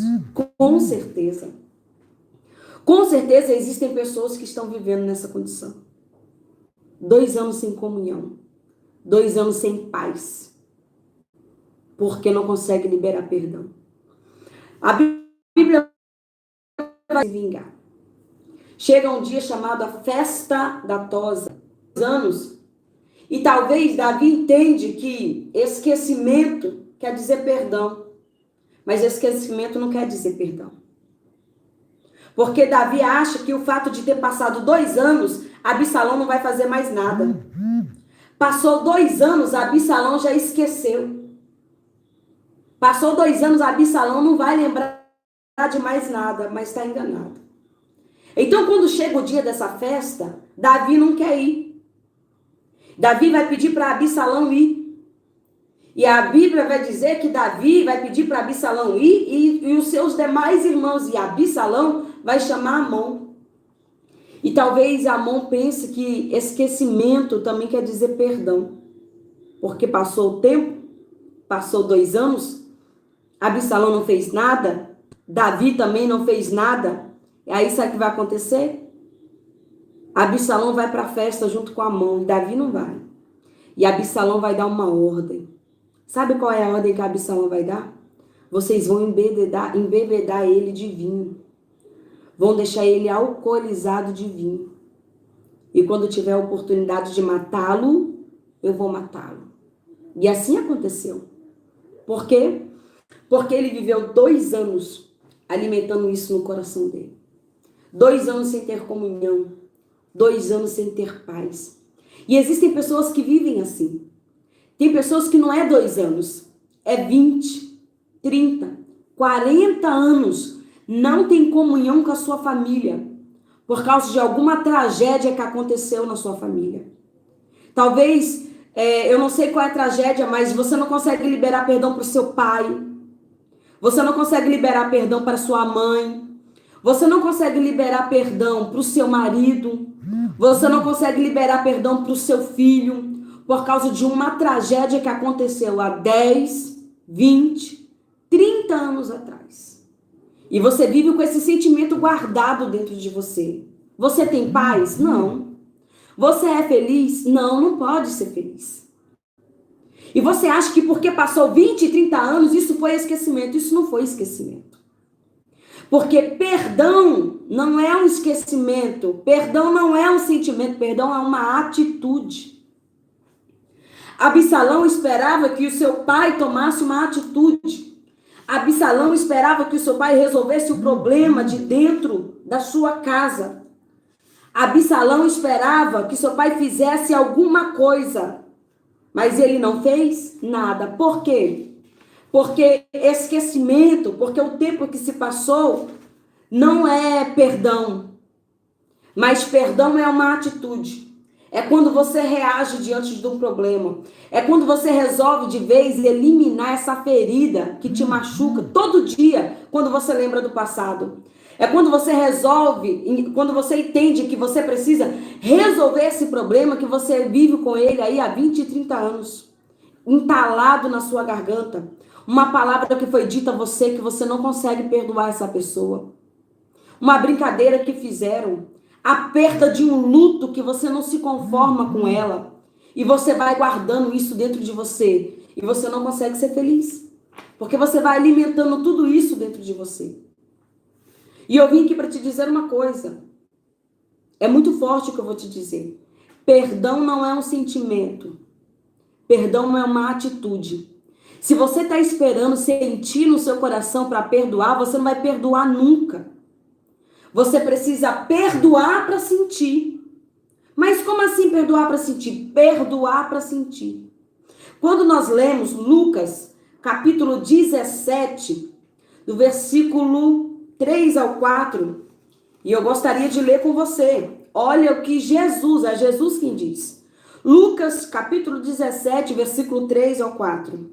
Com certeza. Com certeza existem pessoas que estão vivendo nessa condição. 2 anos sem comunhão. 2 anos sem paz. Porque não consegue liberar perdão. A Bíblia vai se vingar. Chega um dia chamado a Festa da Tosa. 2 anos. E talvez Davi entende que esquecimento quer dizer perdão. Mas esquecimento não quer dizer perdão. Porque Davi acha que o fato de ter passado 2 anos, Absalão não vai fazer mais nada. Passou 2 anos, Absalão já esqueceu. Passou 2 anos, Absalão não vai lembrar de mais nada, mas está enganado. Então, quando chega o dia dessa festa, Davi não quer ir. Davi vai pedir para Absalão ir. E a Bíblia vai dizer que Davi vai pedir para Absalão ir e os seus demais irmãos. E Absalão vai chamar Amon. E talvez Amon pense que esquecimento também quer dizer perdão. Porque passou o tempo, passou 2 anos, Absalão não fez nada, Davi também não fez nada. E aí sabe o que vai acontecer? Absalão vai para a festa junto com Amon, e Davi não vai. E Absalão vai dar uma ordem. Sabe qual é a ordem que Absalão vai dar? Vocês vão embebedar ele de vinho. Vão deixar ele alcoolizado de vinho. E quando tiver a oportunidade de matá-lo, eu vou matá-lo. E assim aconteceu. Por quê? Porque ele viveu 2 anos alimentando isso no coração dele. 2 anos sem ter comunhão. 2 anos sem ter paz. E existem pessoas que vivem assim. Tem pessoas que não é 2 anos, é 20, 30, 40 anos. Não tem comunhão com a sua família. Por causa de alguma tragédia que aconteceu na sua família. Talvez, eu não sei qual é a tragédia, mas você não consegue liberar perdão para o seu pai. Você não consegue liberar perdão para sua mãe. Você não consegue liberar perdão para o seu marido. Você não consegue liberar perdão para o seu filho. Por causa de uma tragédia que aconteceu há 10, 20, 30 anos atrás. E você vive com esse sentimento guardado dentro de você. Você tem paz? Não. Você é feliz? Não, não pode ser feliz. E você acha que porque passou 20, 30 anos, isso foi esquecimento. Isso não foi esquecimento. Porque perdão não é um esquecimento. Perdão não é um sentimento. Perdão é uma atitude. Absalão esperava que o seu pai tomasse uma atitude. Absalão esperava que o seu pai resolvesse o problema de dentro da sua casa. Absalão esperava que seu pai fizesse alguma coisa. Mas ele não fez nada. Por quê? Porque esquecimento, porque o tempo que se passou não é perdão. Mas perdão é uma atitude. É quando você reage diante de um problema. É quando você resolve de vez eliminar essa ferida que te machuca todo dia quando você lembra do passado. É quando você resolve, quando você entende que você precisa resolver esse problema que você vive com ele aí há 20, 30 anos. Entalado na sua garganta. Uma palavra que foi dita a você que você não consegue perdoar essa pessoa. Uma brincadeira que fizeram. A perda de um luto que você não se conforma com ela. E você vai guardando isso dentro de você. E você não consegue ser feliz. Porque você vai alimentando tudo isso dentro de você. E eu vim aqui para te dizer uma coisa. É muito forte o que eu vou te dizer. Perdão não é um sentimento. Perdão não é uma atitude. Se você está esperando sentir no seu coração para perdoar, você não vai perdoar nunca. Você precisa perdoar para sentir. Mas como assim perdoar para sentir? Perdoar para sentir. Quando nós lemos Lucas, capítulo 17, do versículo 3 ao 4, e eu gostaria de ler com você. Olha o que Jesus, é Jesus quem diz. Lucas, capítulo 17, versículo 3 ao 4.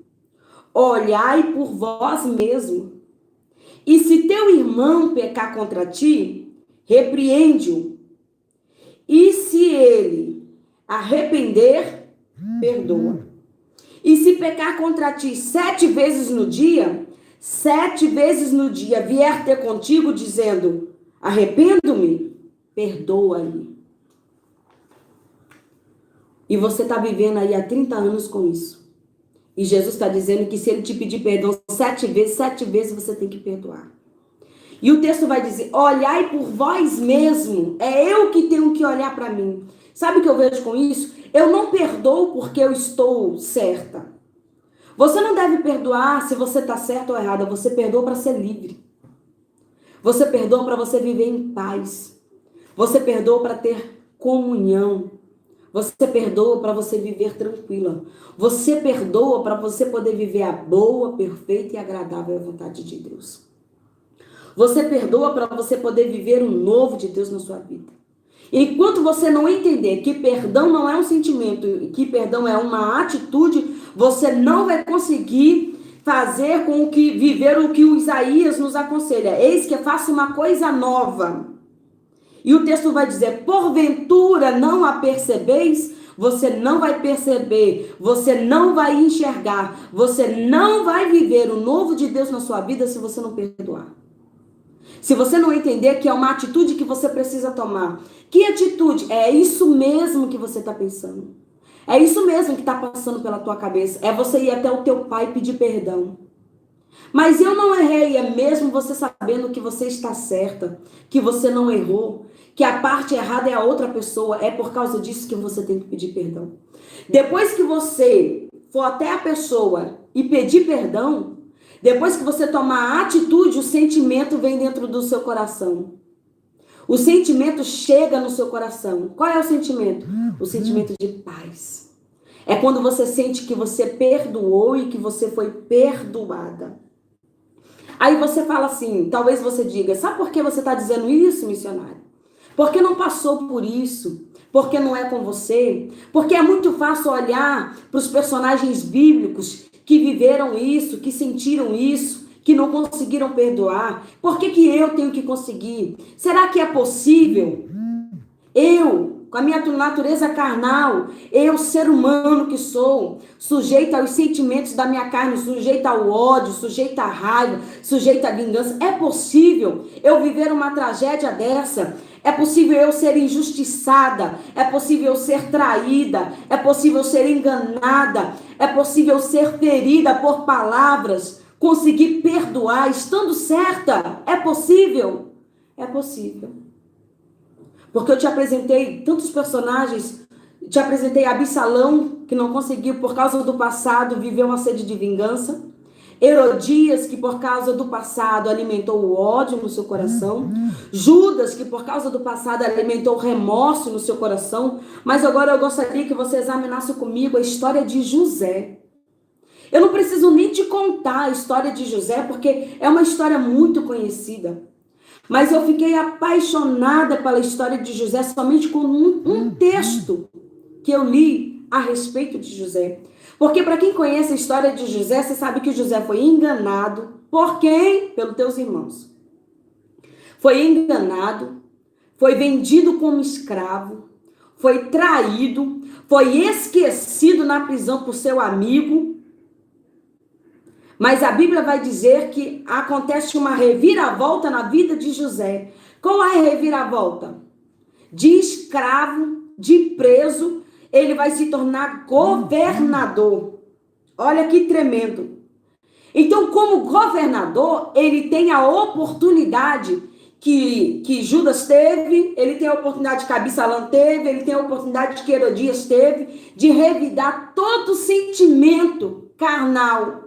Olhai por vós mesmo. E se teu irmão pecar contra ti, repreende-o. E se ele arrepender, perdoa. E se pecar contra ti 7 vezes no dia, 7 vezes no dia vier ter contigo dizendo, arrependo-me, perdoa-lhe. E você está vivendo aí há 30 anos com isso. E Jesus está dizendo que se ele te pedir perdão 7 vezes você tem que perdoar. E o texto vai dizer, olhai por vós mesmo. É eu que tenho que olhar para mim. Sabe o que eu vejo com isso? Eu não perdoo porque eu estou certa. Você não deve perdoar se você está certo ou errado. Você perdoa para ser livre. Você perdoa para você viver em paz. Você perdoa para ter comunhão. Você perdoa para você viver tranquila. Você perdoa para você poder viver a boa, perfeita e agradável vontade de Deus. Você perdoa para você poder viver o novo de Deus na sua vida. Enquanto você não entender que perdão não é um sentimento, que perdão é uma atitude, você não vai conseguir fazer com que viver o que o Isaías nos aconselha. Eis que faça uma coisa nova. E o texto vai dizer, porventura não a percebeis? Você não vai perceber, você não vai enxergar, você não vai viver o novo de Deus na sua vida se você não perdoar. Se você não entender que é uma atitude que você precisa tomar. Que atitude? É isso mesmo que você está pensando. É isso mesmo que está passando pela tua cabeça. É você ir até o teu pai pedir perdão. Mas eu não errei, é mesmo você sabendo que você está certa, que você não errou, que a parte errada é a outra pessoa, é por causa disso que você tem que pedir perdão. Depois que você for até a pessoa e pedir perdão, depois que você tomar a atitude, o sentimento vem dentro do seu coração. O sentimento chega no seu coração. Qual é o sentimento? O sentimento de paz. É quando você sente que você perdoou e que você foi perdoada. Aí você fala assim, talvez você diga, sabe por que você está dizendo isso, missionário? Porque não passou por isso, porque não é com você, porque é muito fácil olhar para os personagens bíblicos que viveram isso, que sentiram isso, que não conseguiram perdoar. Por que eu tenho que conseguir? Será que é possível? Eu, com a minha natureza carnal, eu, ser humano que sou, sujeita aos sentimentos da minha carne, sujeita ao ódio, sujeita à raiva, sujeita à vingança. É possível eu viver uma tragédia dessa? É possível eu ser injustiçada? É possível eu ser traída? É possível eu ser enganada? É possível eu ser ferida por palavras? Conseguir perdoar estando certa? É possível? É possível. Porque eu te apresentei tantos personagens, te apresentei Absalão, que não conseguiu, por causa do passado, viver uma sede de vingança. Herodias, que por causa do passado alimentou o ódio no seu coração. Judas, que por causa do passado alimentou o remorso no seu coração. Mas agora eu gostaria que você examinasse comigo a história de José. Eu não preciso nem te contar a história de José, porque é uma história muito conhecida. Mas eu fiquei apaixonada pela história de José somente com um texto que eu li a respeito de José. Porque para quem conhece a história de José, você sabe que José foi enganado. Por quem? Pelos teus irmãos. Foi enganado, foi vendido como escravo, foi traído, foi esquecido na prisão por seu amigo. Mas a Bíblia vai dizer que acontece uma reviravolta na vida de José. Qual é a reviravolta? De escravo, de preso, ele vai se tornar governador. Olha que tremendo. Então, como governador, ele tem a oportunidade que Judas teve, ele tem a oportunidade que Absalão teve, ele tem a oportunidade que Herodias teve, de revidar todo sentimento carnal,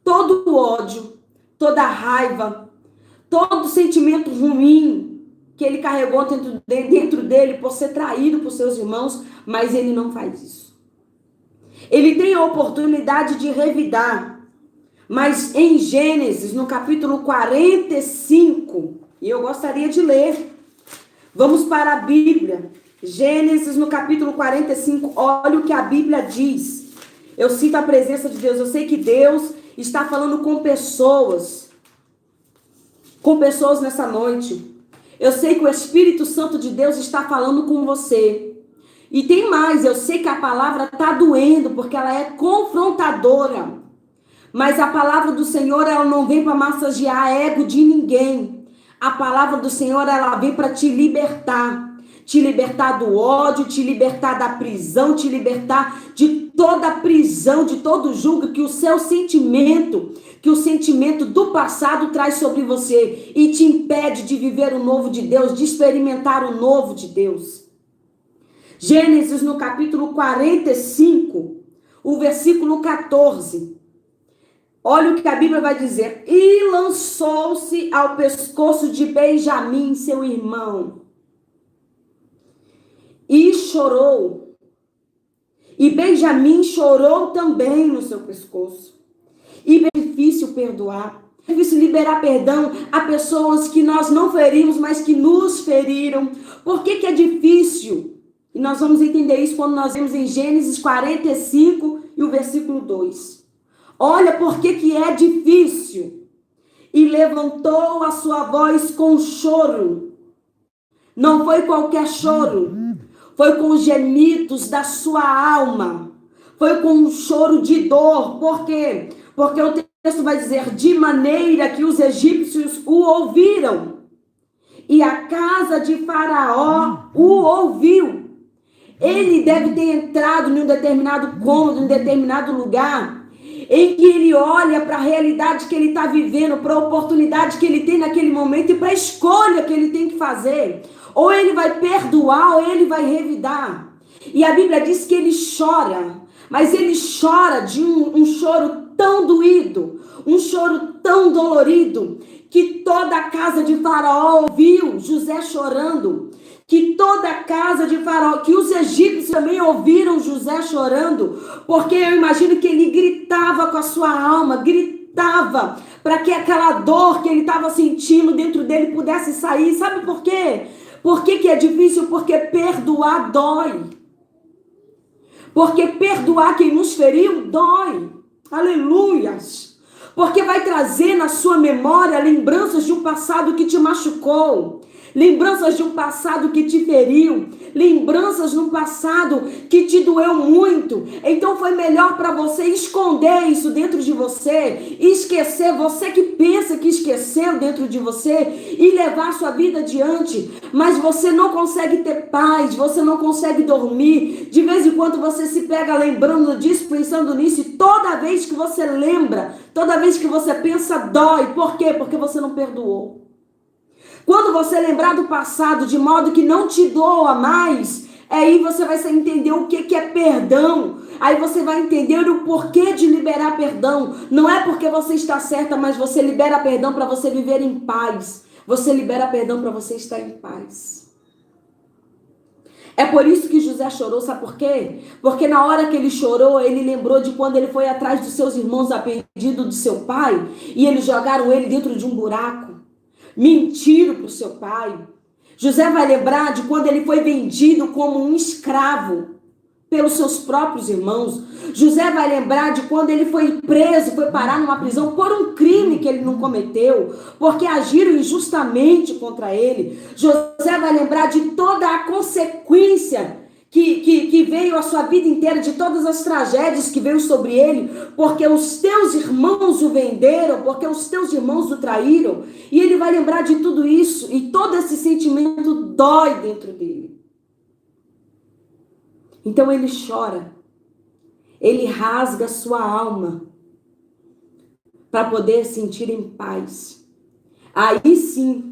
todo ódio, toda raiva, todo sentimento ruim que ele carregou dentro dele por ser traído por seus irmãos, mas ele não faz isso. Ele tem a oportunidade de revidar, mas em Gênesis, no capítulo 45, e eu gostaria de ler, vamos para a Bíblia, Gênesis no capítulo 45, olha o que a Bíblia diz. Eu sinto a presença de Deus, eu sei que Deus está falando com pessoas nessa noite. Eu sei que o Espírito Santo de Deus está falando com você. E tem mais, eu sei que a palavra está doendo, porque ela é confrontadora. Mas a palavra do Senhor, ela não vem para massagear ego de ninguém. A palavra do Senhor, ela vem para te libertar. Te libertar do ódio, te libertar da prisão, te libertar de toda prisão, de todo julgo que o seu sentimento, que o sentimento do passado traz sobre você e te impede de viver o novo de Deus, de experimentar o novo de Deus. Gênesis no capítulo 45, o versículo 14. Olha o que a Bíblia vai dizer. E lançou-se ao pescoço de Benjamim, seu irmão, e chorou. E Benjamim chorou também no seu pescoço. E é difícil perdoar. É difícil liberar perdão a pessoas que nós não ferimos, mas que nos feriram. Por que é difícil? E nós vamos entender isso quando nós vemos em Gênesis 45 e o versículo 2. Olha por que é difícil. E levantou a sua voz com choro. Não foi qualquer choro. Foi com os gemidos da sua alma. Foi com um choro de dor. Por quê? Porque o texto vai dizer, de maneira que os egípcios o ouviram. E a casa de Faraó o ouviu. Ele deve ter entrado em um determinado cômodo, em um determinado lugar, em que ele olha para a realidade que ele está vivendo, para a oportunidade que ele tem naquele momento e para a escolha que ele tem que fazer. Ou ele vai perdoar, ou ele vai revidar. E a Bíblia diz que ele chora, mas ele chora de um choro tão doído, um choro tão dolorido, que toda a casa de Faraó ouviu José chorando, que toda a casa de Faraó, que os egípcios também ouviram José chorando, porque eu imagino que ele gritava com a sua alma, gritava para que aquela dor que ele estava sentindo dentro dele pudesse sair. Sabe por quê? Por que é difícil? Porque perdoar dói. Porque perdoar quem nos feriu dói. Aleluias. Porque vai trazer na sua memória lembranças de um passado que te machucou. Lembranças de um passado que te feriu. Lembranças de um passado que te doeu muito. Então foi melhor para você esconder isso dentro de você. Esquecer, você que pensa que esqueceu dentro de você. E levar sua vida adiante. Mas você não consegue ter paz. Você não consegue dormir. De vez em quando você se pega lembrando disso, pensando nisso. E toda vez que você lembra, toda vez que você pensa, dói. Por quê? Porque você não perdoou. Quando você lembrar do passado de modo que não te doa mais, aí você vai entender o que é perdão. Aí você vai entender o porquê de liberar perdão. Não é porque você está certa, mas você libera perdão para você viver em paz. Você libera perdão para você estar em paz. É por isso que José chorou, sabe por quê? Porque na hora que ele chorou, ele lembrou de quando ele foi atrás dos seus irmãos a pedido do seu pai, e eles jogaram ele dentro de um buraco. Mentiram para o seu pai. José vai lembrar de quando ele foi vendido como um escravo pelos seus próprios irmãos. José vai lembrar de quando ele foi preso, foi parar numa prisão por um crime que ele não cometeu, porque agiram injustamente contra ele. José vai lembrar de toda a consequência que veio a sua vida inteira, de todas as tragédias que veio sobre ele, porque os teus irmãos o venderam, porque os teus irmãos o traíram, e ele vai lembrar de tudo isso, e todo esse sentimento dói dentro dele. Então ele chora, ele rasga sua alma, para poder sentir em paz. Aí sim,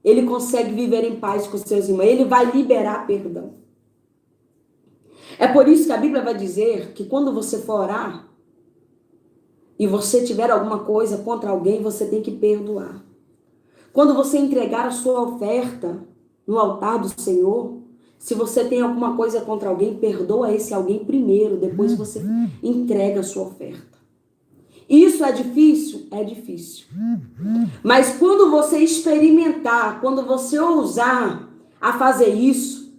ele consegue viver em paz com seus irmãos, ele vai liberar perdão. É por isso que a Bíblia vai dizer que quando você for orar e você tiver alguma coisa contra alguém, você tem que perdoar. Quando você entregar a sua oferta no altar do Senhor, se você tem alguma coisa contra alguém, perdoa esse alguém primeiro, depois você entrega a sua oferta. Isso é difícil? É difícil. Mas quando você experimentar, quando você ousar a fazer isso,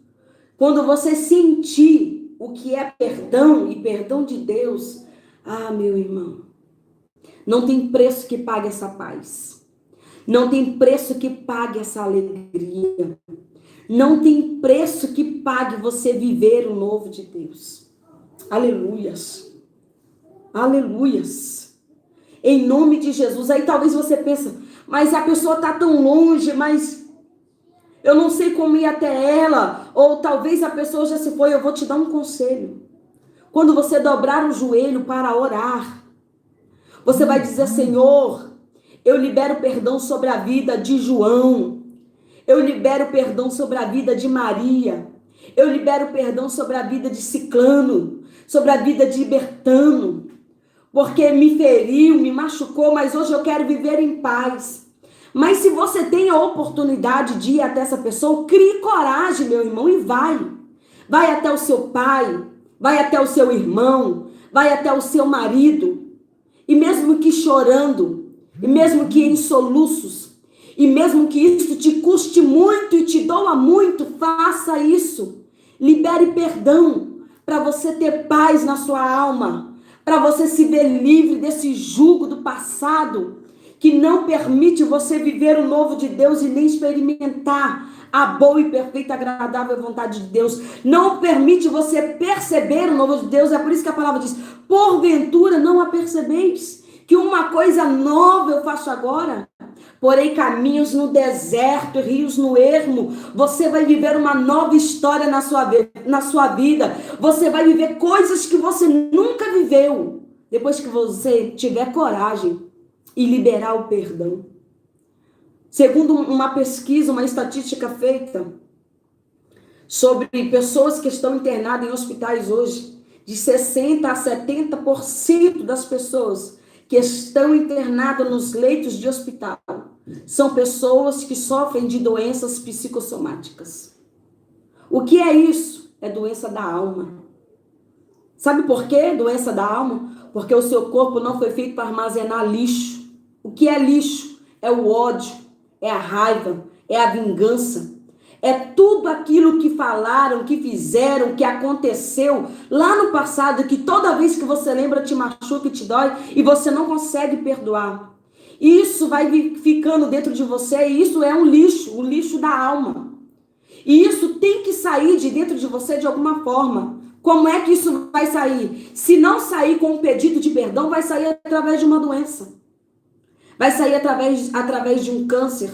quando você sentir o que é perdão e perdão de Deus, meu irmão, não tem preço que pague essa paz. Não tem preço que pague essa alegria. Não tem preço que pague você viver o novo de Deus. Aleluias. Aleluias. Em nome de Jesus. Aí talvez você pense, mas a pessoa está tão longe, mas eu não sei como ir até ela, ou talvez a pessoa já se foi. Eu vou te dar um conselho. Quando você dobrar o joelho para orar, você vai dizer, Senhor, eu libero perdão sobre a vida de João, eu libero perdão sobre a vida de Maria, eu libero perdão sobre a vida de Ciclano, sobre a vida de Bertano. porque me feriu, me machucou, mas hoje eu quero viver em paz. Mas se você tem a oportunidade de ir até essa pessoa, crie coragem, meu irmão, e vai. Vai até o seu pai, vai até o seu irmão, vai até o seu marido. E mesmo que chorando, e mesmo que em soluços, e mesmo que isso te custe muito e te doa muito, faça isso. Libere perdão para você ter paz na sua alma, para você se ver livre desse jugo do passado que não permite você viver o novo de Deus e nem experimentar a boa e perfeita, agradável vontade de Deus. Não permite você perceber o novo de Deus. É por isso que a palavra diz: porventura não a percebeis, que uma coisa nova eu faço agora. Porém, caminhos no deserto, rios no ermo. Você vai viver uma nova história na sua vida. Você vai viver coisas que você nunca viveu. Depois que você tiver coragem e liberar o perdão. Segundo uma pesquisa, uma estatística feita sobre pessoas que estão internadas em hospitais hoje, de 60% a 70% das pessoas que estão internadas nos leitos de hospital são pessoas que sofrem de doenças psicossomáticas. O que é isso? É doença da alma. Sabe por quê? Doença da alma? Porque o seu corpo não foi feito para armazenar lixo. O que é lixo? É o ódio, é a raiva, é a vingança. É tudo aquilo que falaram, que fizeram, que aconteceu lá no passado, que toda vez que você lembra te machuca e te dói e você não consegue perdoar. Isso vai ficando dentro de você e isso é um lixo da alma. E isso tem que sair de dentro de você de alguma forma. Como é que isso vai sair? Se não sair com um pedido de perdão, vai sair através de uma doença. Vai sair através de um câncer.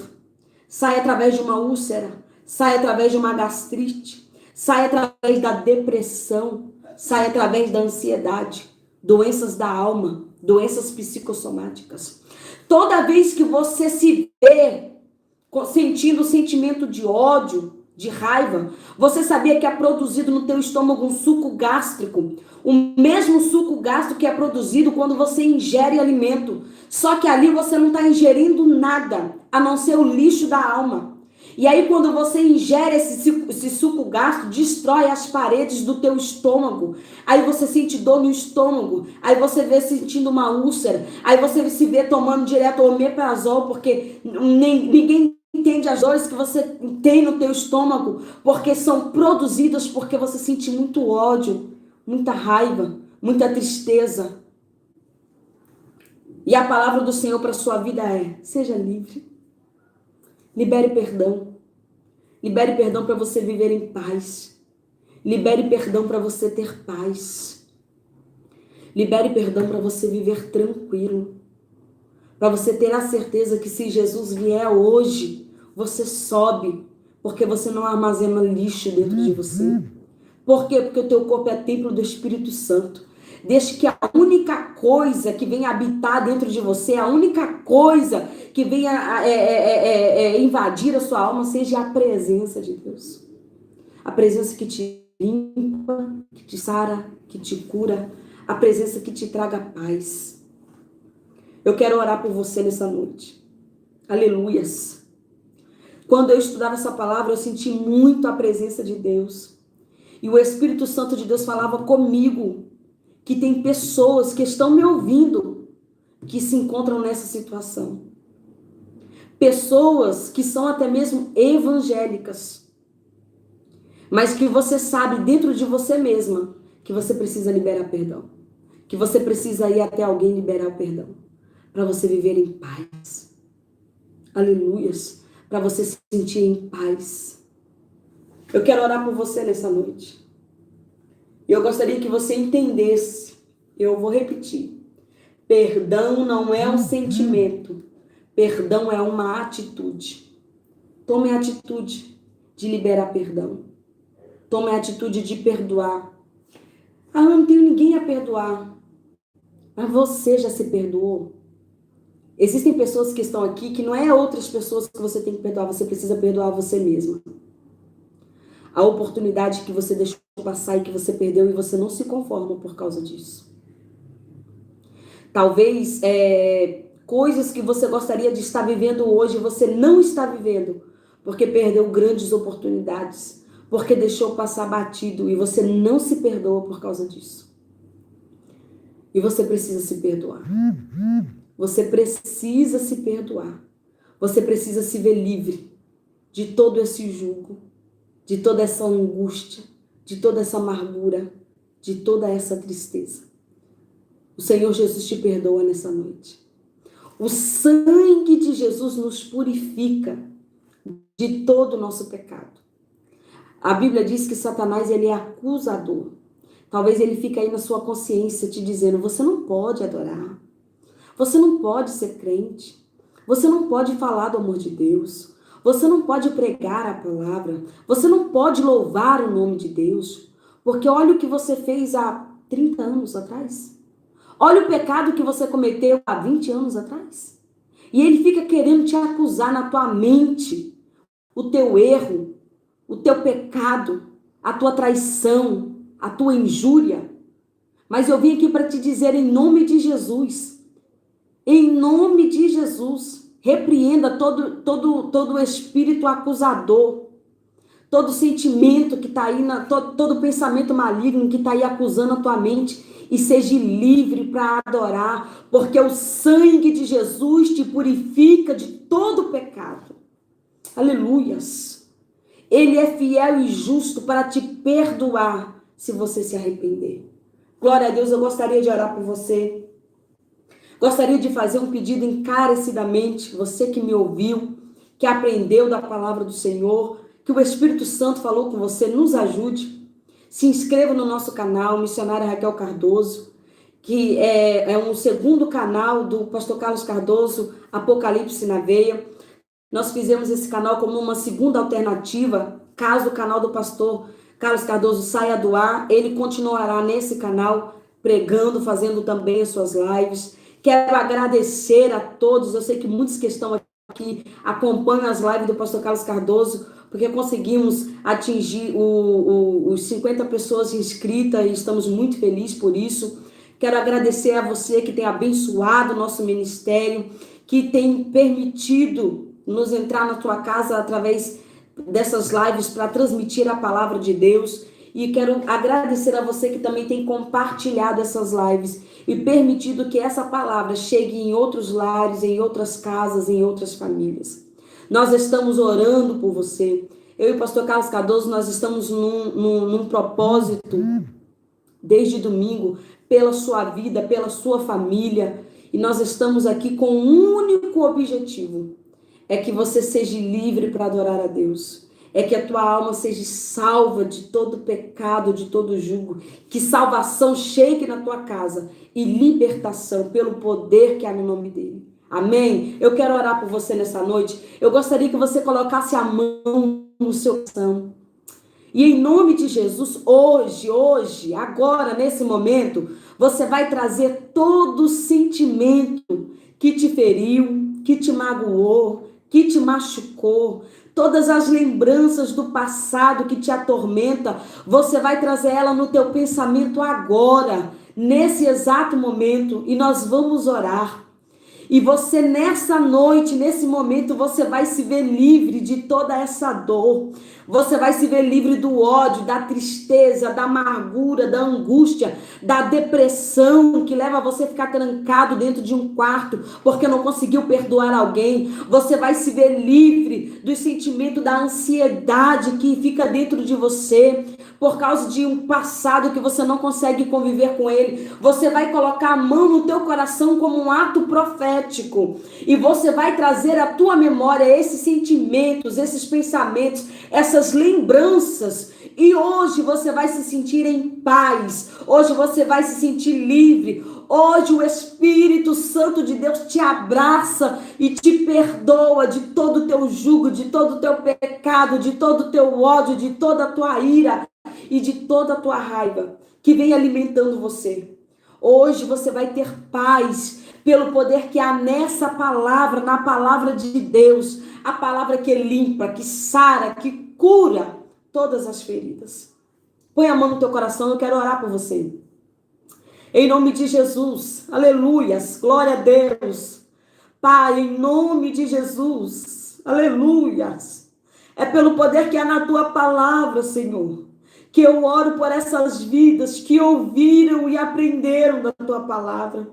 Sai através de uma úlcera. Sai através de uma gastrite. Sai através da depressão. Sai através da ansiedade. Doenças da alma. Doenças psicossomáticas. Toda vez que você se vê sentindo o sentimento de ódio, de raiva, você sabia que é produzido no teu estômago um suco gástrico, o mesmo suco gástrico que é produzido quando você ingere alimento, só que ali você não está ingerindo nada, a não ser o lixo da alma. E aí quando você ingere esse suco gástrico, destrói as paredes do teu estômago, aí você sente dor no estômago, aí você vê sentindo uma úlcera, aí você se vê tomando direto omeprazol, porque ninguém entende as dores que você tem no teu estômago, porque são produzidas porque você sente muito ódio, muita raiva, muita tristeza. E a palavra do Senhor para a sua vida é: seja livre. Libere perdão. Libere perdão para você viver em paz. Libere perdão para você ter paz. Libere perdão para você viver tranquilo. Para você ter a certeza que se Jesus vier hoje, você sobe, porque você não armazena lixo dentro de você. Por quê? Porque o teu corpo é templo do Espírito Santo. Deixe que a única coisa que venha habitar dentro de você, a única coisa que venha invadir a sua alma, seja a presença de Deus. A presença que te limpa, que te sara, que te cura. A presença que te traga paz. Eu quero orar por você nessa noite. Aleluias. Quando eu estudava essa palavra, eu senti muito a presença de Deus. E o Espírito Santo de Deus falava comigo que tem pessoas que estão me ouvindo que se encontram nessa situação. Pessoas que são até mesmo evangélicas. Mas que você sabe dentro de você mesma que você precisa liberar perdão. Que você precisa ir até alguém liberar o perdão. Para você viver em paz. Aleluias. Para você se sentir em paz. Eu quero orar por você nessa noite. E eu gostaria que você entendesse. Eu vou repetir. Perdão não é um sentimento. Perdão é uma atitude. Tome a atitude de liberar perdão. Tome a atitude de perdoar. Ah, eu não tenho ninguém a perdoar. Mas você já se perdoou? Existem pessoas que estão aqui que não é outras pessoas que você tem que perdoar. Você precisa perdoar você mesma. A oportunidade que você deixou passar e que você perdeu e você não se conforma por causa disso. Talvez coisas que você gostaria de estar vivendo hoje, você não está vivendo, porque perdeu grandes oportunidades, porque deixou passar batido e você não se perdoa por causa disso. E você precisa se perdoar. Você precisa se perdoar. Você precisa se ver livre de todo esse jugo, de toda essa angústia, de toda essa amargura, de toda essa tristeza. O Senhor Jesus te perdoa nessa noite. O sangue de Jesus nos purifica de todo o nosso pecado. A Bíblia diz que Satanás, ele é acusador. Talvez ele fique aí na sua consciência te dizendo, você não pode adorar, você não pode ser crente, você não pode falar do amor de Deus, você não pode pregar a palavra, você não pode louvar o nome de Deus, porque olha o que você fez há 30 anos atrás. Olha o pecado que você cometeu há 20 anos atrás. E ele fica querendo te acusar na tua mente o teu erro, o teu pecado, a tua traição, a tua injúria. Mas eu vim aqui para te dizer em nome de Jesus, repreenda todo espírito acusador, todo sentimento que está aí, todo pensamento maligno que está aí acusando a tua mente, e seja livre para adorar, porque o sangue de Jesus te purifica de todo pecado. Aleluias! Ele é fiel e justo para te perdoar se você se arrepender. Glória a Deus, eu gostaria de orar por você. Gostaria de fazer um pedido encarecidamente, você que me ouviu, que aprendeu da palavra do Senhor, que o Espírito Santo falou com você, nos ajude. Se inscreva no nosso canal, Missionária Raquel Cardoso, que é um segundo canal do pastor Carlos Cardoso, Apocalipse na Veia. Nós fizemos esse canal como uma segunda alternativa, caso o canal do pastor Carlos Cardoso saia do ar, ele continuará nesse canal, pregando, fazendo também as suas lives. Quero agradecer a todos, eu sei que muitos que estão aqui acompanham as lives do pastor Carlos Cardoso, porque conseguimos atingir os 50 pessoas inscritas e estamos muito felizes por isso. Quero agradecer a você que tem abençoado o nosso ministério, que tem permitido nos entrar na tua casa através dessas lives para transmitir a palavra de Deus. E quero agradecer a você que também tem compartilhado essas lives e permitido que essa palavra chegue em outros lares, em outras casas, em outras famílias. Nós estamos orando por você. Eu e o pastor Carlos Cardoso, nós estamos num propósito desde domingo, pela sua vida, pela sua família. E nós estamos aqui com um único objetivo. É que você seja livre para adorar a Deus. É que a tua alma seja salva de todo pecado, de todo jugo. Que salvação chegue na tua casa e libertação pelo poder que há no nome dele. Amém? Eu quero orar por você nessa noite. Eu gostaria que você colocasse a mão no seu coração. E em nome de Jesus, hoje, agora, nesse momento, você vai trazer todo o sentimento que te feriu, que te magoou, que te machucou, todas as lembranças do passado que te atormenta, você vai trazer ela no teu pensamento agora, nesse exato momento, e nós vamos orar. E você nessa noite, nesse momento, você vai se ver livre de toda essa dor. Você vai se ver livre do ódio, da tristeza, da amargura, da angústia, da depressão que leva você a ficar trancado dentro de um quarto porque não conseguiu perdoar alguém. Você vai se ver livre do sentimento da ansiedade que fica dentro de você por causa de um passado que você não consegue conviver com ele. Você vai colocar a mão no teu coração como um ato profético e você vai trazer à tua memória esses sentimentos, esses pensamentos, essas lembranças, e hoje você vai se sentir em paz, hoje você vai se sentir livre, hoje o Espírito Santo de Deus te abraça e te perdoa de todo o teu jugo, de todo o teu pecado, de todo o teu ódio, de toda a tua ira e de toda a tua raiva que vem alimentando você. Hoje você vai ter paz pelo poder que há nessa palavra, na palavra de Deus, a palavra que limpa, que sara, que cura todas as feridas. Põe a mão no teu coração, eu quero orar por você. Em nome de Jesus. Aleluias. Glória a Deus. Pai, em nome de Jesus. Aleluias. É pelo poder que há na tua palavra, Senhor, que eu oro por essas vidas que ouviram e aprenderam da tua palavra.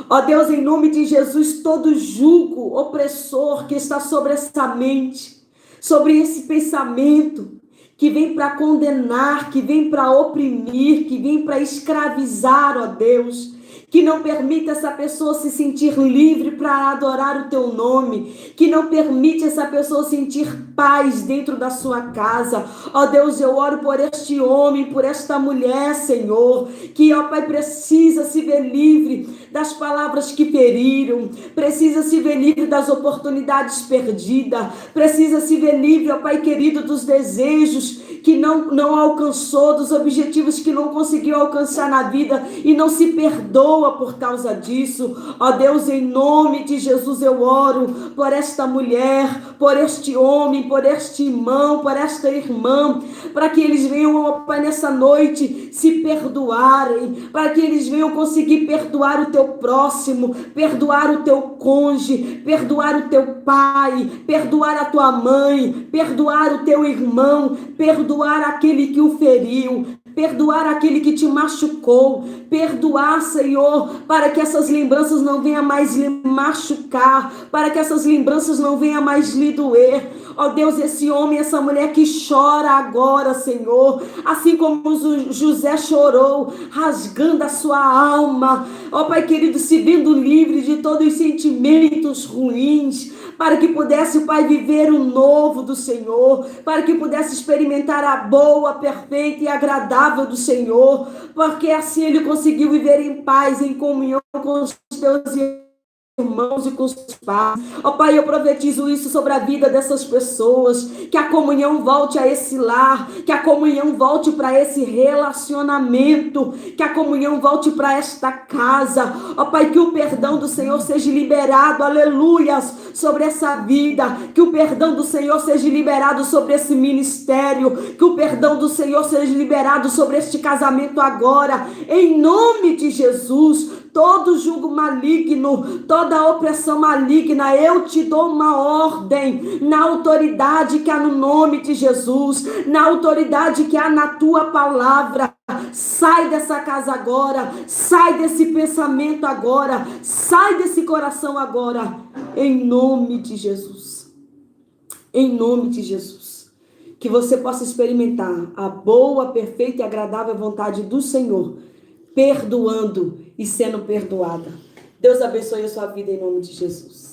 Ó Deus, em nome de Jesus, todo jugo opressor que está sobre essa mente, sobre esse pensamento, que vem para condenar, que vem para oprimir, que vem para escravizar, ó Deus, que não permita essa pessoa se sentir livre para adorar o teu nome, que não permite essa pessoa sentir paz dentro da sua casa. Ó Deus, eu oro por este homem, por esta mulher, Senhor, que, ó Pai, precisa se ver livre das palavras que feriram, precisa se ver livre das oportunidades perdidas, precisa se ver livre, ó Pai querido, dos desejos que não alcançou, dos objetivos que não conseguiu alcançar na vida e não se perdoa por causa disso. Ó Deus, em nome de Jesus eu oro por esta mulher, por este homem, por este irmão, por esta irmã, para que eles venham, ó Pai, nessa noite se perdoarem, para que eles venham conseguir perdoar o teu próximo, perdoar o teu cônjuge, perdoar o teu pai, perdoar a tua mãe, perdoar o teu irmão, perdoar aquele que o feriu, perdoar aquele que te machucou, perdoar, Senhor, para que essas lembranças não venham mais lhe machucar, para que essas lembranças não venham mais lhe doer. Ó Deus, esse homem, essa mulher que chora agora, Senhor, assim como José chorou, rasgando a sua alma, ó Pai querido, se vendo livre de todos os sentimentos ruins, para que pudesse, Pai, viver o novo do Senhor, para que pudesse experimentar a boa, perfeita e agradável do Senhor, porque assim ele conseguiu viver em paz, em comunhão com os teus irmãos e com os pais. Ó Pai, eu profetizo isso sobre a vida dessas pessoas, que a comunhão volte a esse lar, que a comunhão volte para esse relacionamento, que a comunhão volte para esta casa. Ó Pai, que o perdão do Senhor seja liberado, aleluias, sobre essa vida, que o perdão do Senhor seja liberado sobre esse ministério, que o perdão do Senhor seja liberado sobre este casamento agora, em nome de Jesus. Todo jugo maligno, toda opressão maligna, eu te dou uma ordem, na autoridade que há no nome de Jesus, na autoridade que há na tua palavra. Sai dessa casa agora, sai desse pensamento agora, sai desse coração agora, em nome de Jesus. Em nome de Jesus. Que você possa experimentar a boa, perfeita e agradável vontade do Senhor, perdoando e sendo perdoada. Deus abençoe a sua vida em nome de Jesus.